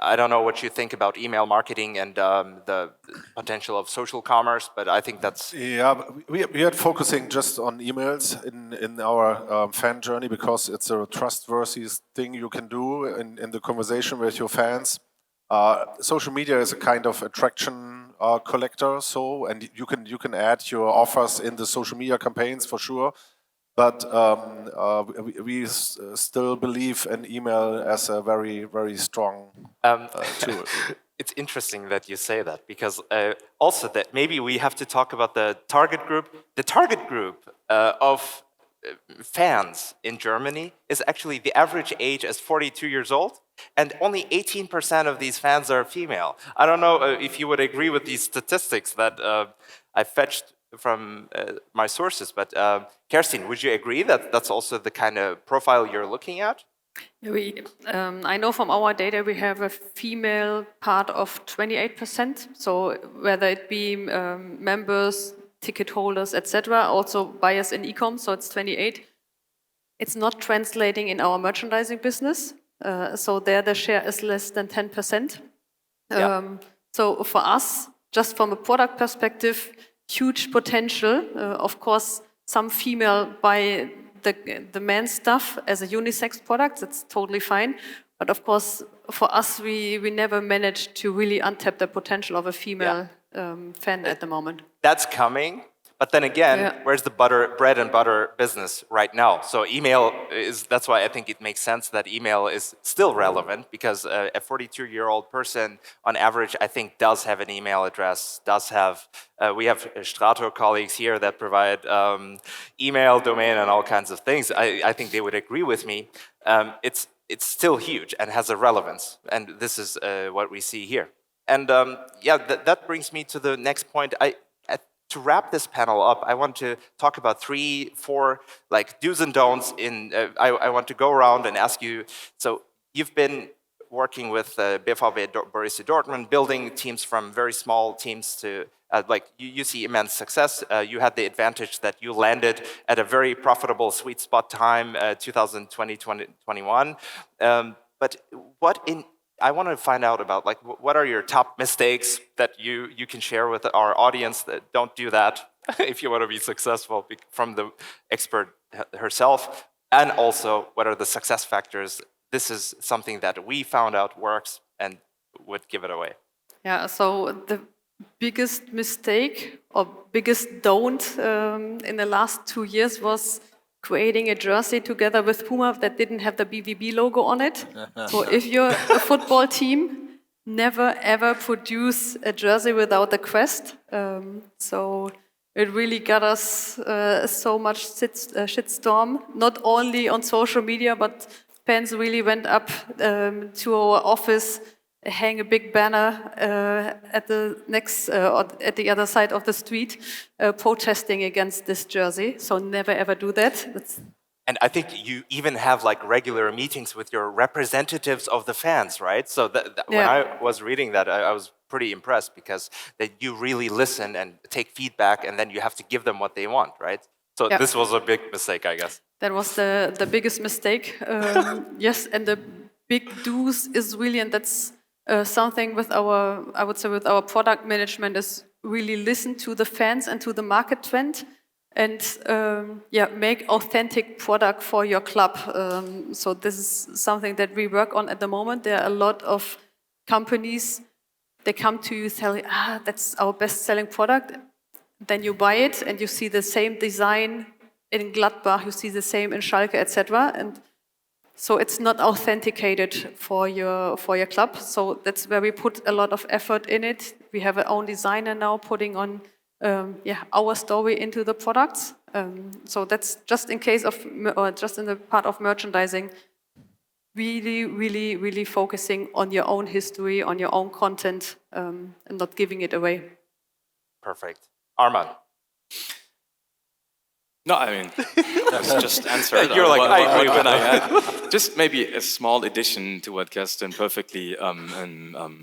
I don't know what you think about email marketing and the potential of social commerce, but I think that's... Yeah, we are focusing just on emails in our fan journey because it's a trustworthy thing you can do in the conversation with your fans. Social media is a kind of attraction collector, and you can add your offers in the social media campaigns for sure. But we still believe in email as a very, very strong tool. It's interesting that you say that because also that maybe we have to talk about the target group. The target group of fans in Germany is actually the average age is 42 years old, and only 18% of these fans are female. I don't know if you would agree with these statistics that I fetched from my sources, but Kerstin, would you agree that that's also the kind of profile you're looking at? I know from our data we have a female part of 28%. So whether it be members, ticket holders, etc., also buyers in e-com, so it's 28. It's not translating in our merchandising business. So there the share is less than 10%. So for us, just from a product perspective, huge potential. Of course, some female buy the men's stuff as a unisex product. That's totally fine. But of course, for us, we never managed to really untap the potential of a female fan at the moment. That's coming. But then again, where's the bread and butter business right now? So email that's why I think it makes sense that email is still relevant, because a 42-year-old person on average, I think, does have an email address, we have Strato colleagues here that provide email, domain, and all kinds of things. I think they would agree with me. It's still huge and has a relevance. And this is what we see here. And that brings me to the next point. To wrap this panel up, I want to talk about 3-4 do's and don'ts. I want to go around and ask you. So you've been working with BVB Borussia Dortmund, building teams from very small teams to you see immense success. You had the advantage that you landed at a very profitable sweet spot time, 2020-2021. But I want to find out about what are your top mistakes that you can share with our audience. That don't do that if you want to be successful, from the expert herself. And also, what are the success factors? This is something that we found out works and would give it away. Yeah, so the biggest mistake or biggest don't in the last 2 years was creating a jersey together with Puma that didn't have the BVB logo on it. So if you're a football team, never ever produce a jersey without the crest. So it really got us so much shitstorm, not only on social media, but fans really went up to our office, hang a big banner at the at the other side of the street, protesting against this jersey. So never ever do that. And I think you even have regular meetings with your representatives of the fans, right? So when I was reading that, I was pretty impressed, because that you really listen and take feedback, and then you have to give them what they want, right? So this was a big mistake, I guess. That was the biggest mistake. Yes, and the big do's is really, and that's something with with our product management, is really listen to the fans and to the market trend, and make authentic product for your club. So this is something that we work on at the moment. There are a lot of companies, they come to you telling, that's our best-selling product. Then you buy it and you see the same design in Gladbach, you see the same in Schalke, etc. And so it's not authenticated for your club. So that's where we put a lot of effort in it. We have our own designer now putting on our story into the products. So that's just in case of, or just in the part of merchandising, really, really, really focusing on your own history, on your own content, and not giving it away. Perfect. Armand. No, I mean, that's just answered. You're like, I agree with that. Just maybe a small addition to what Kerstin perfectly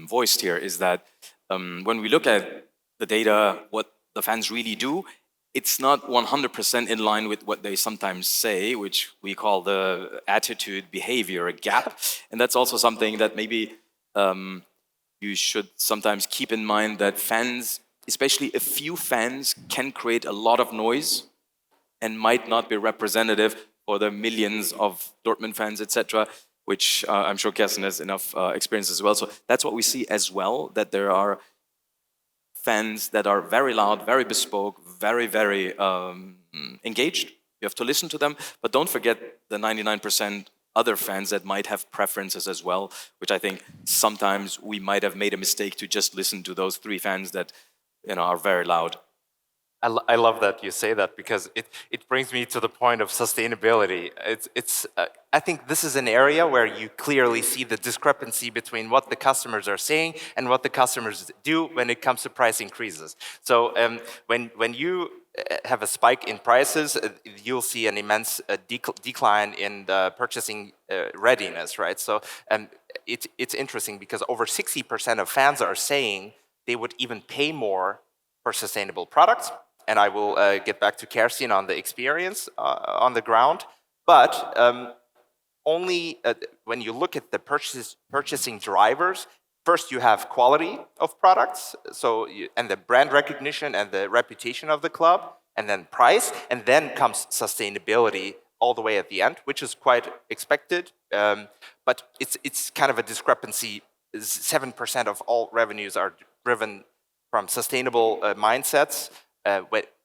voiced here is that when we look at the data, what the fans really do, it's not 100% in line with what they sometimes say, which we call the attitude-behavior gap. And that's also something that maybe you should sometimes keep in mind, that fans, especially a few fans, can create a lot of noise and might not be representative for the millions of Dortmund fans, etc., which I'm sure Kerstin has enough experience as well. So that's what we see as well, that there are fans that are very loud, very bespoke, very, very engaged. You have to listen to them, but don't forget the 99% other fans that might have preferences as well, which I think sometimes we might have made a mistake to just listen to those 3 fans that are very loud. I love that you say that, because it brings me to the point of sustainability. I think this is an area where you clearly see the discrepancy between what the customers are saying and what the customers do when it comes to price increases. So when you have a spike in prices, you'll see an immense decline in the purchasing readiness, right? So it's interesting because over 60% of fans are saying they would even pay more for sustainable products. And I will get back to Kerstin on the experience on the ground. But only when you look at the purchasing drivers, first you have quality of products, and the brand recognition and the reputation of the club, and then price, and then comes sustainability all the way at the end, which is quite expected. But it's kind of a discrepancy. 7% of all revenues are driven from sustainable mindsets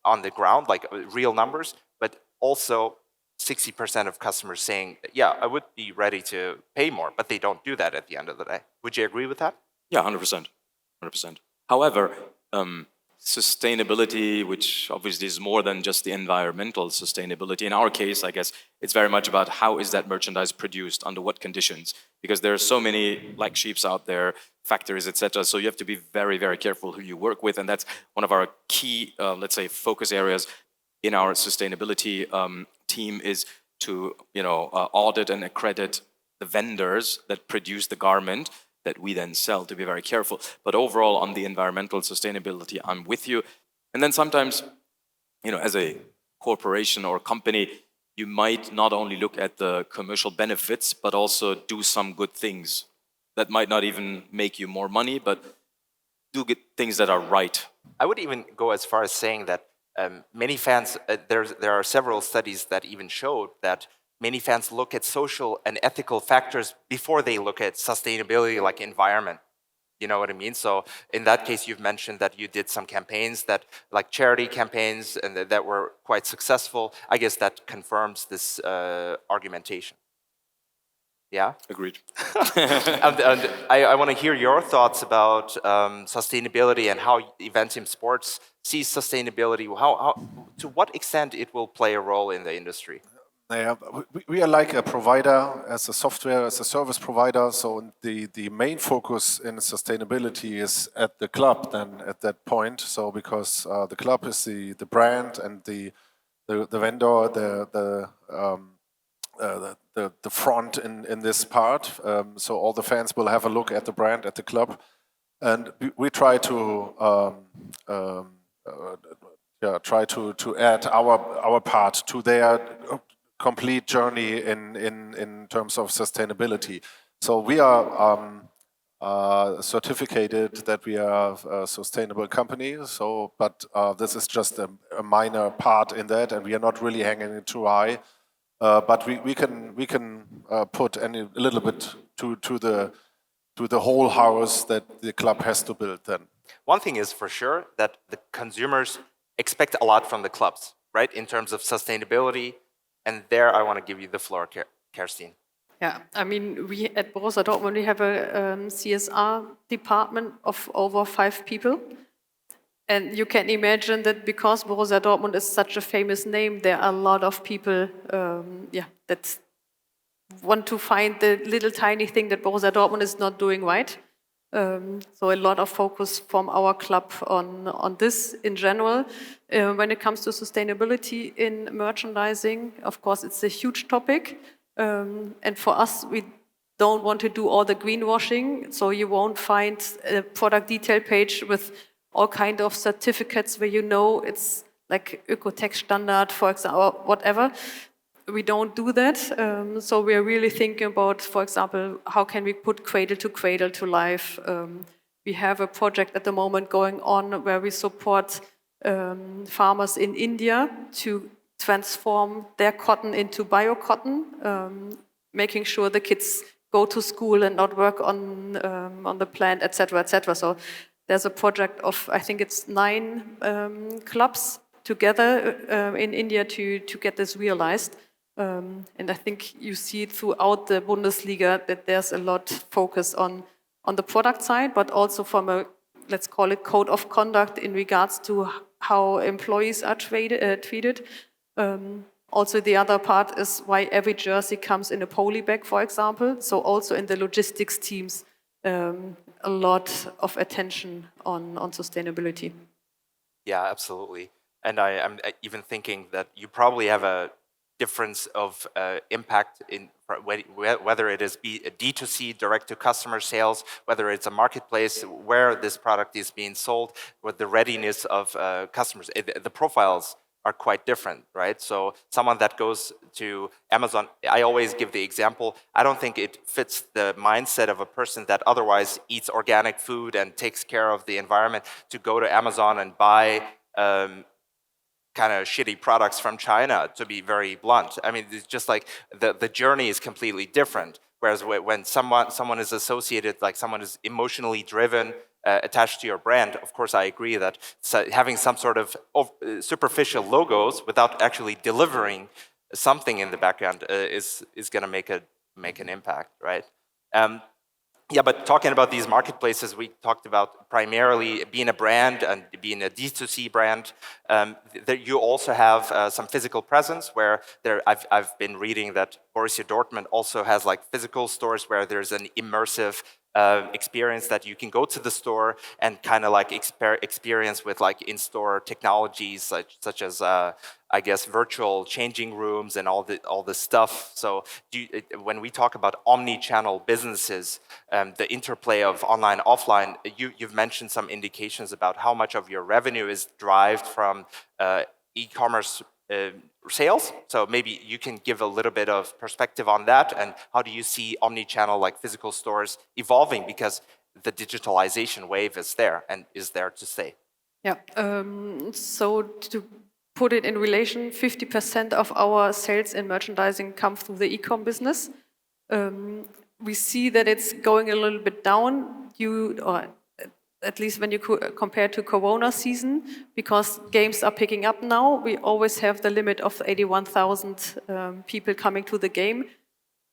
on the ground, like real numbers, but also 60% of customers saying, yeah, I would be ready to pay more, but they don't do that at the end of the day. Would you agree with that? Yeah, 100%. 100%. However, sustainability, which obviously is more than just the environmental sustainability. In our case, I guess it's very much about how is that merchandise produced, under what conditions, because there are so many black sheeps out there, factories, etc. So you have to be very, very careful who you work with, and that's one of our key, let's say, focus areas in our sustainability team is to audit and accredit the vendors that produce the garment that we then sell, to be very careful. But overall, on the environmental sustainability, I'm with you. And then sometimes, as a corporation or company, you might not only look at the commercial benefits, but also do some good things that might not even make you more money, but do good things that are right. I would even go as far as saying that many fans, there are several studies that even showed that many fans look at social and ethical factors before they look at sustainability, like environment. You know what I mean? So in that case, you've mentioned that you did some campaigns like charity campaigns, and that were quite successful. I guess that confirms this argumentation. Yeah? Agreed. and I want to hear your thoughts about sustainability and how Eventim Sports sees sustainability. To what extent it will play a role in the industry? Yeah, we are like a provider, as a software, as a service provider. So the main focus in sustainability is at the club then at that point. So because the club is the brand and the vendor, the front in this part. So all the fans will have a look at the brand, at the club, and we try to add our part to their complete journey in terms of sustainability. So we are certificated that we are a sustainable company. So, but this is just a minor part in that, and we are not really hanging it too high. But we can put a little bit to the whole house that the club has to build. Then one thing is for sure that the consumers expect a lot from the clubs, right? In terms of sustainability. And there, I want to give you the floor, Kerstin. Yeah, I mean, we at Borussia Dortmund, we have a CSR department of over 5 people. And you can imagine that because Borussia Dortmund is such a famous name, there are a lot of people that want to find the little tiny thing that Borussia Dortmund is not doing right. So a lot of focus from our club on this in general. When it comes to sustainability in merchandising, of course, it's a huge topic. And for us, we don't want to do all the greenwashing. So you won't find a product detail page with all kind of certificates where it's like Ökotech standard, for example, or whatever. We don't do that. So we're really thinking about, for example, how can we put cradle to life. We have a project at the moment going on where we support farmers in India to transform their cotton into bio-cotton, making sure the kids go to school and not work on the plant, etc., etc. So there's a project of, I think it's 9 clubs together in India to get this realized. And I think you see throughout the Bundesliga that there's a lot focus on the product side, but also from a, let's call it, code of conduct in regards to how employees are treated. Also, the other part is why every jersey comes in a poly bag, for example. So also in the logistics teams, a lot of attention on sustainability. Yeah, absolutely. And I'm even thinking that you probably have a difference of impact in whether it is D2C, direct to customer sales, whether it's a marketplace where this product is being sold, with the readiness of customers. The profiles are quite different, right? So someone that goes to Amazon, I always give the example, I don't think it fits the mindset of a person that otherwise eats organic food and takes care of the environment to go to Amazon and buy kind of shitty products from China, to be very blunt. I mean, it's just like the journey is completely different. Whereas when someone is associated, like someone is emotionally driven, attached to your brand, of course I agree that having some sort of superficial logos without actually delivering something in the background is going to make an impact, right? Yeah, but talking about these marketplaces, we talked about primarily being a brand and being a D2C brand. That you also have some physical presence where I've been reading that Borussia Dortmund also has like physical stores where there's an immersive experience that you can go to the store and kind of like experience with like in-store technologies such as I guess virtual changing rooms and all the stuff. So when we talk about omni-channel businesses, the interplay of online offline, you've mentioned some indications about how much of your revenue is derived from e-commerce sales. So maybe you can give a little bit of perspective on that, and how do you see omni-channel like physical stores evolving, because the digitalization wave is there and is there to stay. Yeah, so to put it in relation, 50% of our sales in merchandising come through the e-com business. We see that it's going a little bit down or at least when you compare to Corona season, because games are picking up now. We always have the limit of 81,000 people coming to the game.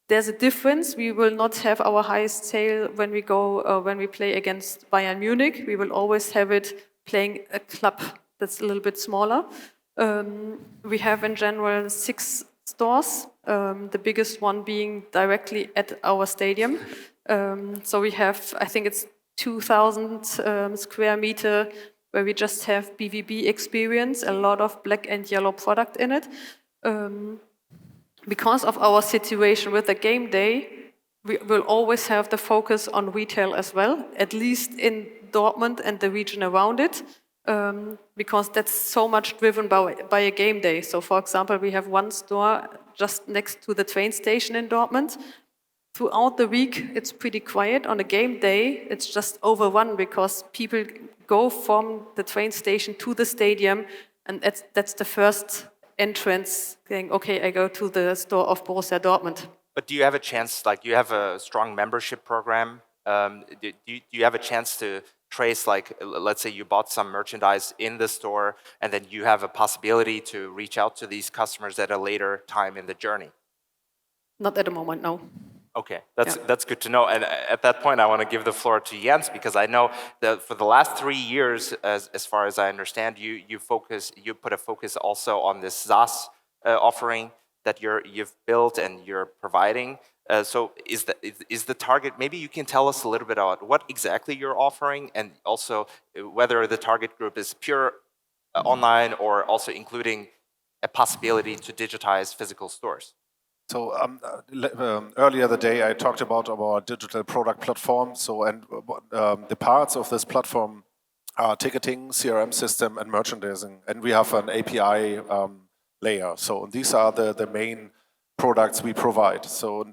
There's a difference. We will not have our highest sale when we play against Bayern Munich. We will always have it playing a club that's a little bit smaller. We have in general 6 stores, the biggest one being directly at our stadium. So we have, I think it's 2,000 square meter where we just have BVB experience, a lot of black and yellow product in it. Because of our situation with the game day, we will always have the focus on retail as well, at least in Dortmund and the region around it, because that's so much driven by a game day. So for example, we have one store just next to the train station in Dortmund. Throughout the week, it's pretty quiet. On a game day, it's just overrun because people go from the train station to the stadium, and that's the first entrance saying, okay, I go to the store of Borussia Dortmund. But do you have a chance, like you have a strong membership program, do you have a chance to trace, like, let's say you bought some merchandise in the store and then you have a possibility to reach out to these customers at a later time in the journey? Not at the moment, no. Okay, that's good to know. And at that point, I want to give the floor to Jens, because I know that for the last 3 years, as far as I understand, you put a focus also on this SaaS offering that you've built and you're providing. So is the target? Maybe you can tell us a little bit about what exactly you're offering, and also whether the target group is pure online or also including a possibility to digitize physical stores. So earlier the day I talked about our digital product platform. So the parts of this platform are ticketing, CRM system, and merchandising, and we have an API layer. So these are the main products we provide. So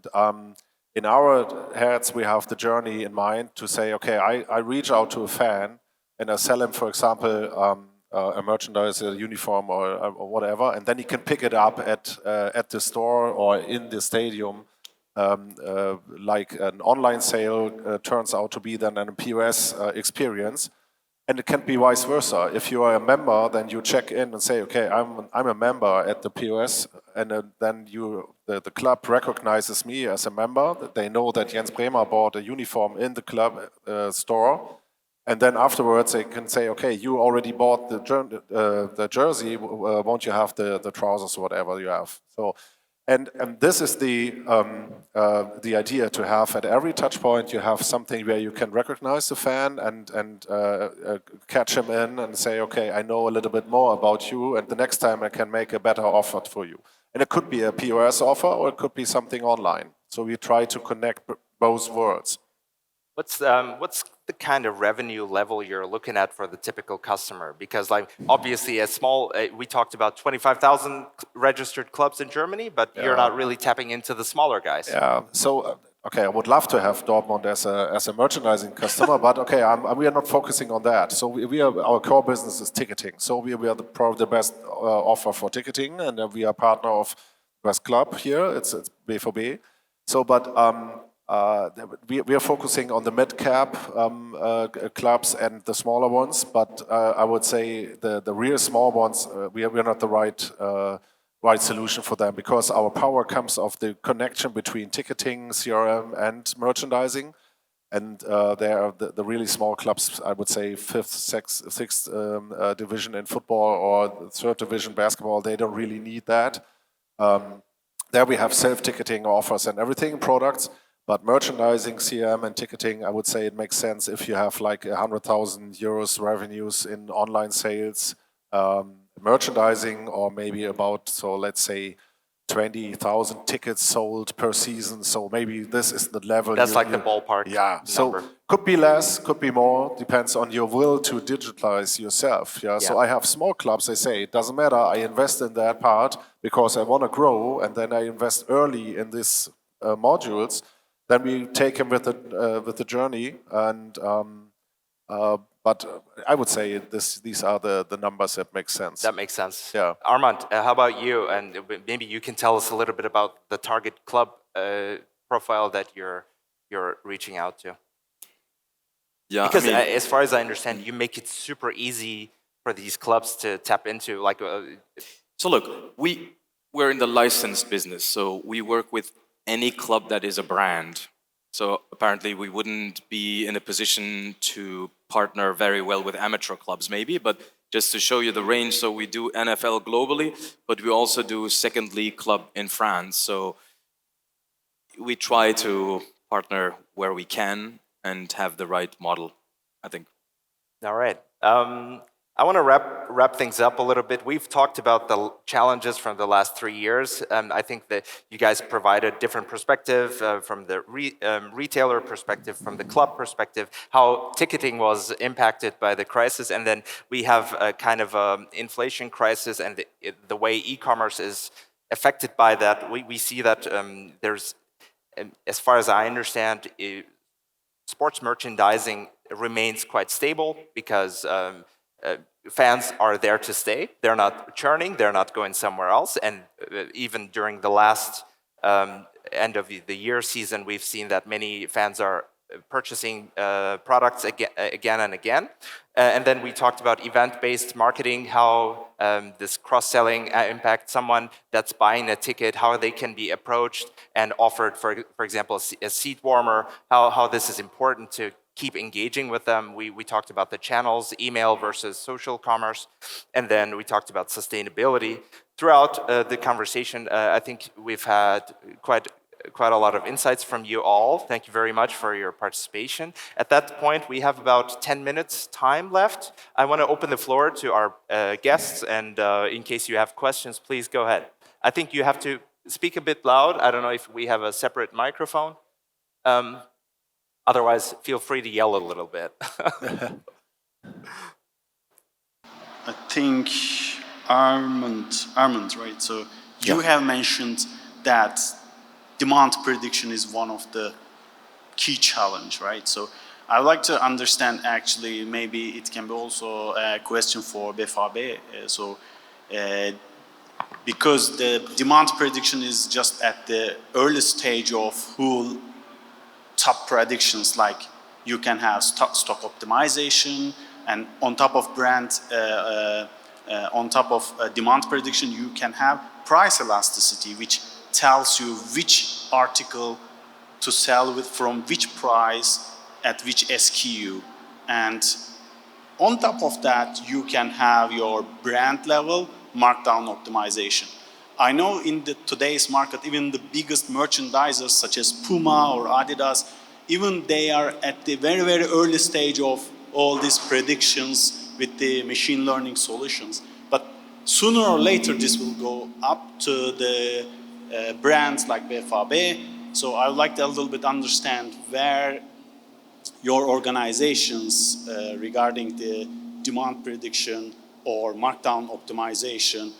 in our heads we have the journey in mind to say, okay, I reach out to a fan and I sell him, for example, a merchandise, a uniform or whatever, and then he can pick it up at the store or in the stadium, like an online sale turns out to be then a POS experience, and it can be vice versa. If you are a member, then you check in and say, okay, I'm a member at the POS, and then the club recognizes me as a member. They know that Jens Brämer bought a uniform in the club store. And then afterwards, they can say, okay, you already bought the jersey, won't you have the trousers or whatever you have? So And this is the idea, to have at every touch point you have something where you can recognize the fan and catch him in and say, okay, I know a little bit more about you, and the next time I can make a better offer for you. And it could be a POS offer, or it could be something online. So we try to connect both worlds. What's the kind of revenue level you're looking at for the typical customer? Because like obviously a small, we talked about 25,000 registered clubs in Germany, but you're not really tapping into the smaller guys. Yeah. So okay, I would love to have Dortmund as a merchandising customer, but okay, we are not focusing on that. So our core business is ticketing. So we are probably the best offer for ticketing, and we are partner of best club here. It's BVB. So, but we are focusing on the mid-cap clubs and the smaller ones, but I would say the real small ones, we are not the right solution for them, because our power comes of the connection between ticketing, CRM, and merchandising. And there are the really small clubs, I would say sixth division in football or third division basketball, they don't really need that. There we have self-ticketing offers and everything, products. But merchandising, CRM, and ticketing, I would say it makes sense if you have like 100,000 euros revenues in online sales, merchandising, or maybe about, so let's say 20,000 tickets sold per season. So maybe this is the level. That's like the ballpark. Yeah. So number. could be less, could be more. Depends on your will to digitalize yourself. Yeah. So I have small clubs. They say it doesn't matter. I invest in that part because I want to grow, and then I invest early in these modules. Then we take him with the journey, and but I would say these are the numbers that make sense. That makes sense. Yeah. Armand, how about you? And maybe you can tell us a little bit about the target club profile that you're reaching out to. Yeah, Because I mean, as far as I understand, you make it super easy for these clubs to tap into. Like, so look, we're in the licensed business, so we work with any club that is a brand. So apparently we wouldn't be in a position to partner very well with amateur clubs maybe, but just to show you the range, so we do NFL globally, but we also do second league club in France. So we try to partner where we can and have the right model, I think. all right. I want to wrap things up a little bit. We've talked about the challenges from the last 3 years. I think that you guys provide a different perspective from the retailer perspective, from the club perspective, how ticketing was impacted by the crisis. And then we have a kind of inflation crisis and the way e-commerce is affected by that. We see that there's, as far as I understand, sports merchandising remains quite stable because fans are there to stay. They're not churning. They're not going somewhere else. And even during the last end of the year season, we've seen that many fans are purchasing products again and again. And then we talked about event-based marketing, how this cross-selling impacts someone that's buying a ticket, how they can be approached and offered, for example, a seat warmer, how this is important to keep engaging with them. We talked about the channels, email versus social commerce, and then we talked about sustainability. Throughout the conversation, I think we've had quite a lot of insights from you all. Thank you very much for your participation. At that point, we have about 10 minutes time left. I want to open the floor to our guests, and in case you have questions, please go ahead. I think you have to speak a bit loud. I don't know if we have a separate microphone. Otherwise, feel free to yell a little bit. I think Armand, right? So you have mentioned that demand prediction is one of the key challenge, right? So I'd like to understand, actually, maybe it can be also a question for BVB. Because the demand prediction is just at the early stage of who top predictions, like you can have stock optimization, and on top of demand prediction, you can have price elasticity, which tells you which article to sell with from which price at which SKU. And on top of that, you can have your brand level markdown optimization. I know in today's market, even the biggest merchandisers such as Puma or Adidas, even they are at the very, very early stage of all these predictions with the machine learning solutions. But sooner or later, this will go up to the brands like BFAB. So I would like to a little bit understand where your organizations regarding the demand prediction or markdown optimization,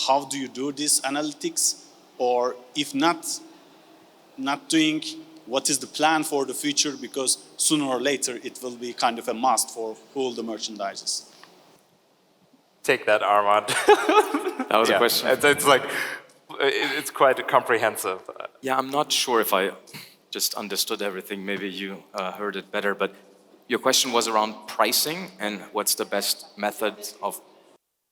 how do you do this analytics? Or if not doing, what is the plan for the future? Because sooner or later it will be kind of a must for all the merchandisers. Take that, Armand. That was a question. It's like, it's quite comprehensive. Yeah, I'm not sure if I just understood everything. Maybe you heard it better, but your question was around pricing and what's the best method of...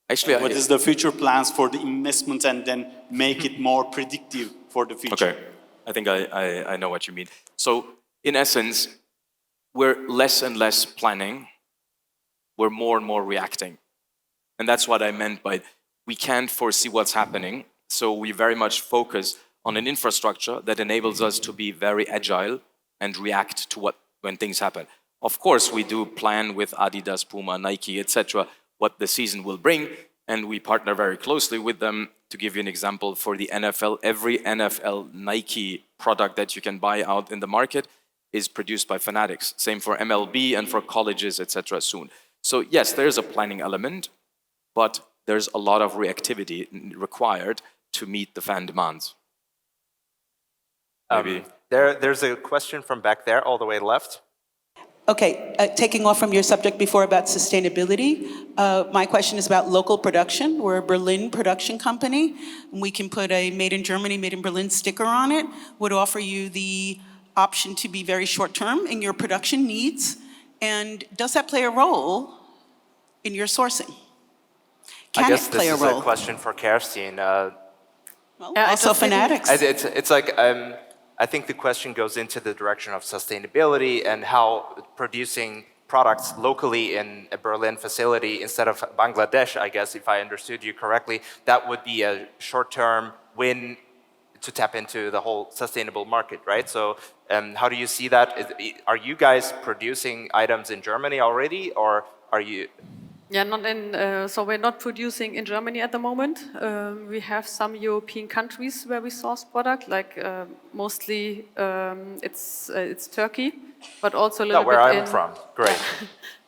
Actually, what is the future plans for the investment and then make it more predictive for the future? Okay, I think I know what you mean. So in essence, we're less and less planning, we're more and more reacting. And that's what I meant by we can't foresee what's happening, so we very much focus on an infrastructure that enables us to be very agile and react to when things happen. Of course, we do plan with Adidas, Puma, Nike, etc., what the season will bring, and we partner very closely with them. To give you an example, for the NFL, every NFL Nike product that you can buy out in the market is produced by Fanatics. Same for MLB and for colleges, etc. soon. So yes, there's a planning element, but there's a lot of reactivity required to meet the fan demands. Maybe. There's a question from back there, all the way left. Okay, taking off from your subject before about sustainability, my question is about local production. We're a Berlin production company, and we can put a Made in Germany, Made in Berlin sticker on it, would offer you the option to be very short-term in your production needs. And does that play a role in your sourcing? Can I guess it play this a is role? a question for Kerstin. Well, also Fanatics. It's like, I think the question goes into the direction of sustainability and how producing products locally in a Berlin facility instead of Bangladesh, I guess, if I understood you correctly, that would be a short-term win to tap into the whole sustainable market, right? So how do you see that? Are you guys producing items in Germany already, or are you... Yeah, so we're not producing in Germany at the moment. We have some European countries where we source product, like mostly it's Turkey, but also a little bit where I'm from, great.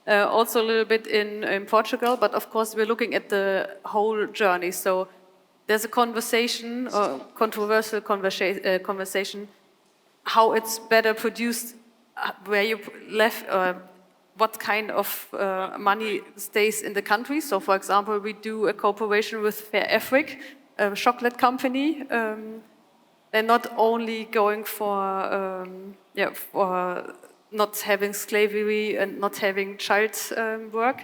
Also a little bit in Portugal, but of course we're looking at the whole journey. So there's a conversation, controversial conversation, how it's better produced, where you left, what kind of money stays in the country. So, for example, we do a cooperation with Fair Afric, a chocolate company. They're not only going for not having slavery and not having child work.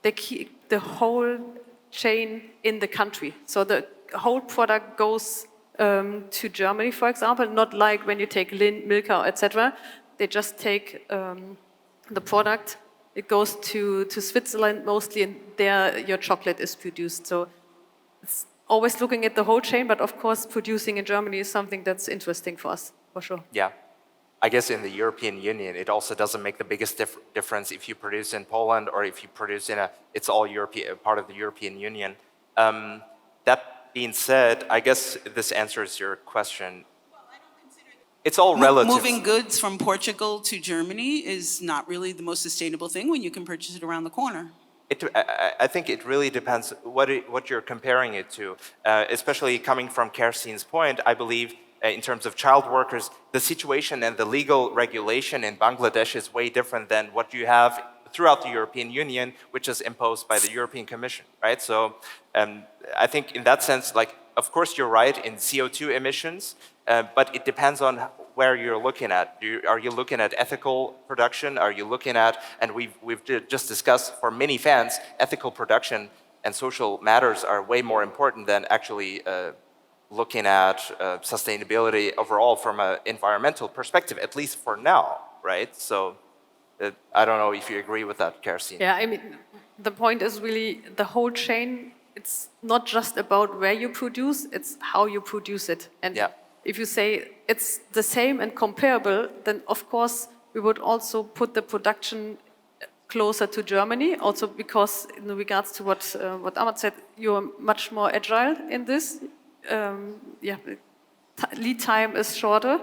They keep the whole chain in the country. So the whole product goes to Germany, for example, not like when you take Lind, Milka, etc. They just take the product, it goes to Switzerland mostly, and there your chocolate is produced. So it's always looking at the whole chain, but of course producing in Germany is something that's interesting for us, for sure. Yeah. I guess in the European Union, it also doesn't make the biggest difference if you produce in Poland or if you produce in it's all European, part of the European Union. That being said, I guess this answers your question. It's all relative. Moving goods from Portugal to Germany is not really the most sustainable thing when you can purchase it around the corner. I think it really depends what you're comparing it to. Especially coming from Kerstin's point, I believe in terms of child workers, the situation and the legal regulation in Bangladesh is way different than what you have throughout the European Union, which is imposed by the European Commission, right? So I think in that sense, like, of course you're right in CO2 emissions, but it depends on where you're looking at. Are you looking at ethical production? Are you looking at, and we've just discussed for many fans, ethical production and social matters are way more important than actually looking at sustainability overall from an environmental perspective, at least for now, right? So I don't know if you agree with that, Kerstin. Yeah, I mean, the point is really the whole chain. it's not just about where you produce, it's how you produce it. And if you say it's the same and comparable, then of course we would also put the production closer to Germany, also because in regards to what Armand said, you're much more agile in this. Lead time is shorter,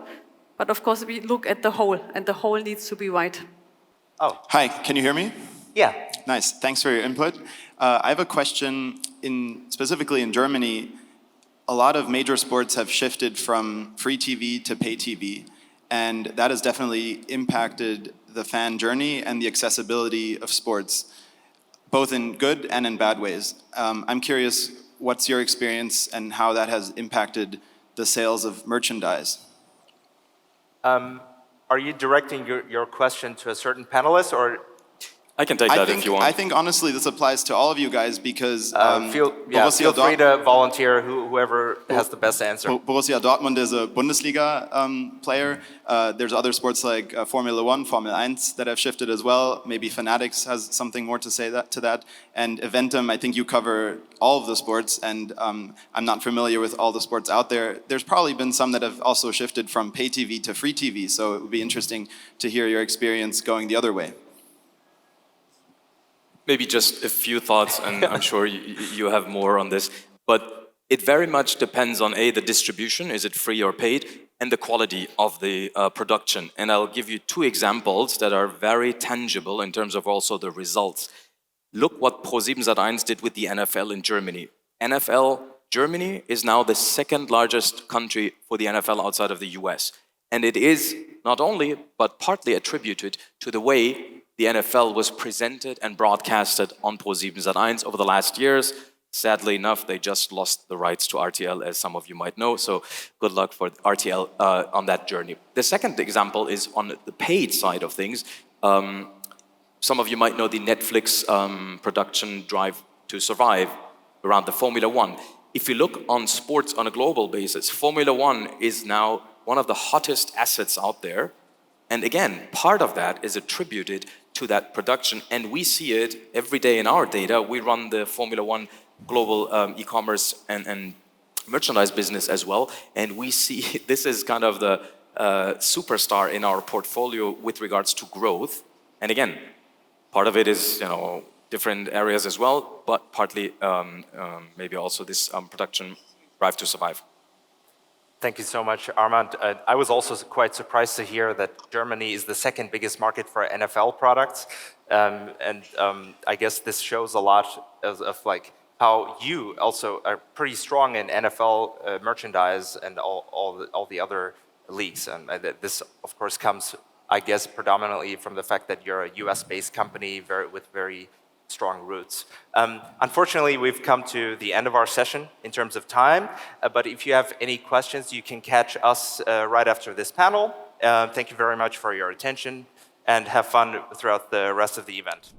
but of course we look at the whole, and the whole needs to be right. Oh. Hi, can you hear me? Yeah. Nice, thanks for your input. I have a question, specifically in Germany, a lot of major sports have shifted from free TV to pay TV, and that has definitely impacted the fan journey and the accessibility of sports, both in good and in bad ways. I'm curious, what's your experience and how that has impacted the sales of merchandise? Are you directing your question to a certain panelist, or? I can take that if you want. I think honestly this applies to all of you guys because feel free to volunteer, whoever has the best answer. Borussia Dortmund is a Bundesliga player. There's other sports like Formula 1, Formel 1 that have shifted as well. Maybe Fanatics has something more to say to that. And Eventum, I think you cover all of the sports, and I'm not familiar with all the sports out there. There's probably been some that have also shifted from pay TV to free TV, so it would be interesting to hear your experience going the other way. Maybe just a few thoughts, and I'm sure you have more on this. But it very much depends on the distribution, is it free or paid, and the quality of the production. And I'll give you two examples that are very tangible in terms of also the results. Look what ProSiebenSat.1 did with the NFL in Germany. NFL Germany is now the second largest country for the NFL outside of the US. And it is not only, but partly attributed to the way the NFL was presented and broadcasted on ProSiebenSat.1 over the last years. Sadly enough, they just lost the rights to RTL, as some of you might know, so good luck for RTL on that journey. The second example is on the paid side of things. Some of you might know the Netflix production Drive to Survive around the Formula 1. If you look on sports on a global basis, Formula 1 is now one of the hottest assets out there. And again, part of that is attributed to that production, and we see it every day in our data. We run the Formula 1 global e-commerce and merchandise business as well, and we see this is kind of the superstar in our portfolio with regards to growth. And again, part of it is different areas as well, but partly maybe also this production Drive to Survive. Thank you so much, Armand. I was also quite surprised to hear that Germany is the second biggest market for NFL products. I guess this shows a lot of like how you also are pretty strong in NFL merchandise and all the other leagues. And this, of course, comes, I guess, predominantly from the fact that you're a US-based company with very strong roots. Unfortunately, we've come to the end of our session in terms of time, but if you have any questions, you can catch us right after this panel. Thank you very much for your attention, and have fun throughout the rest of the event.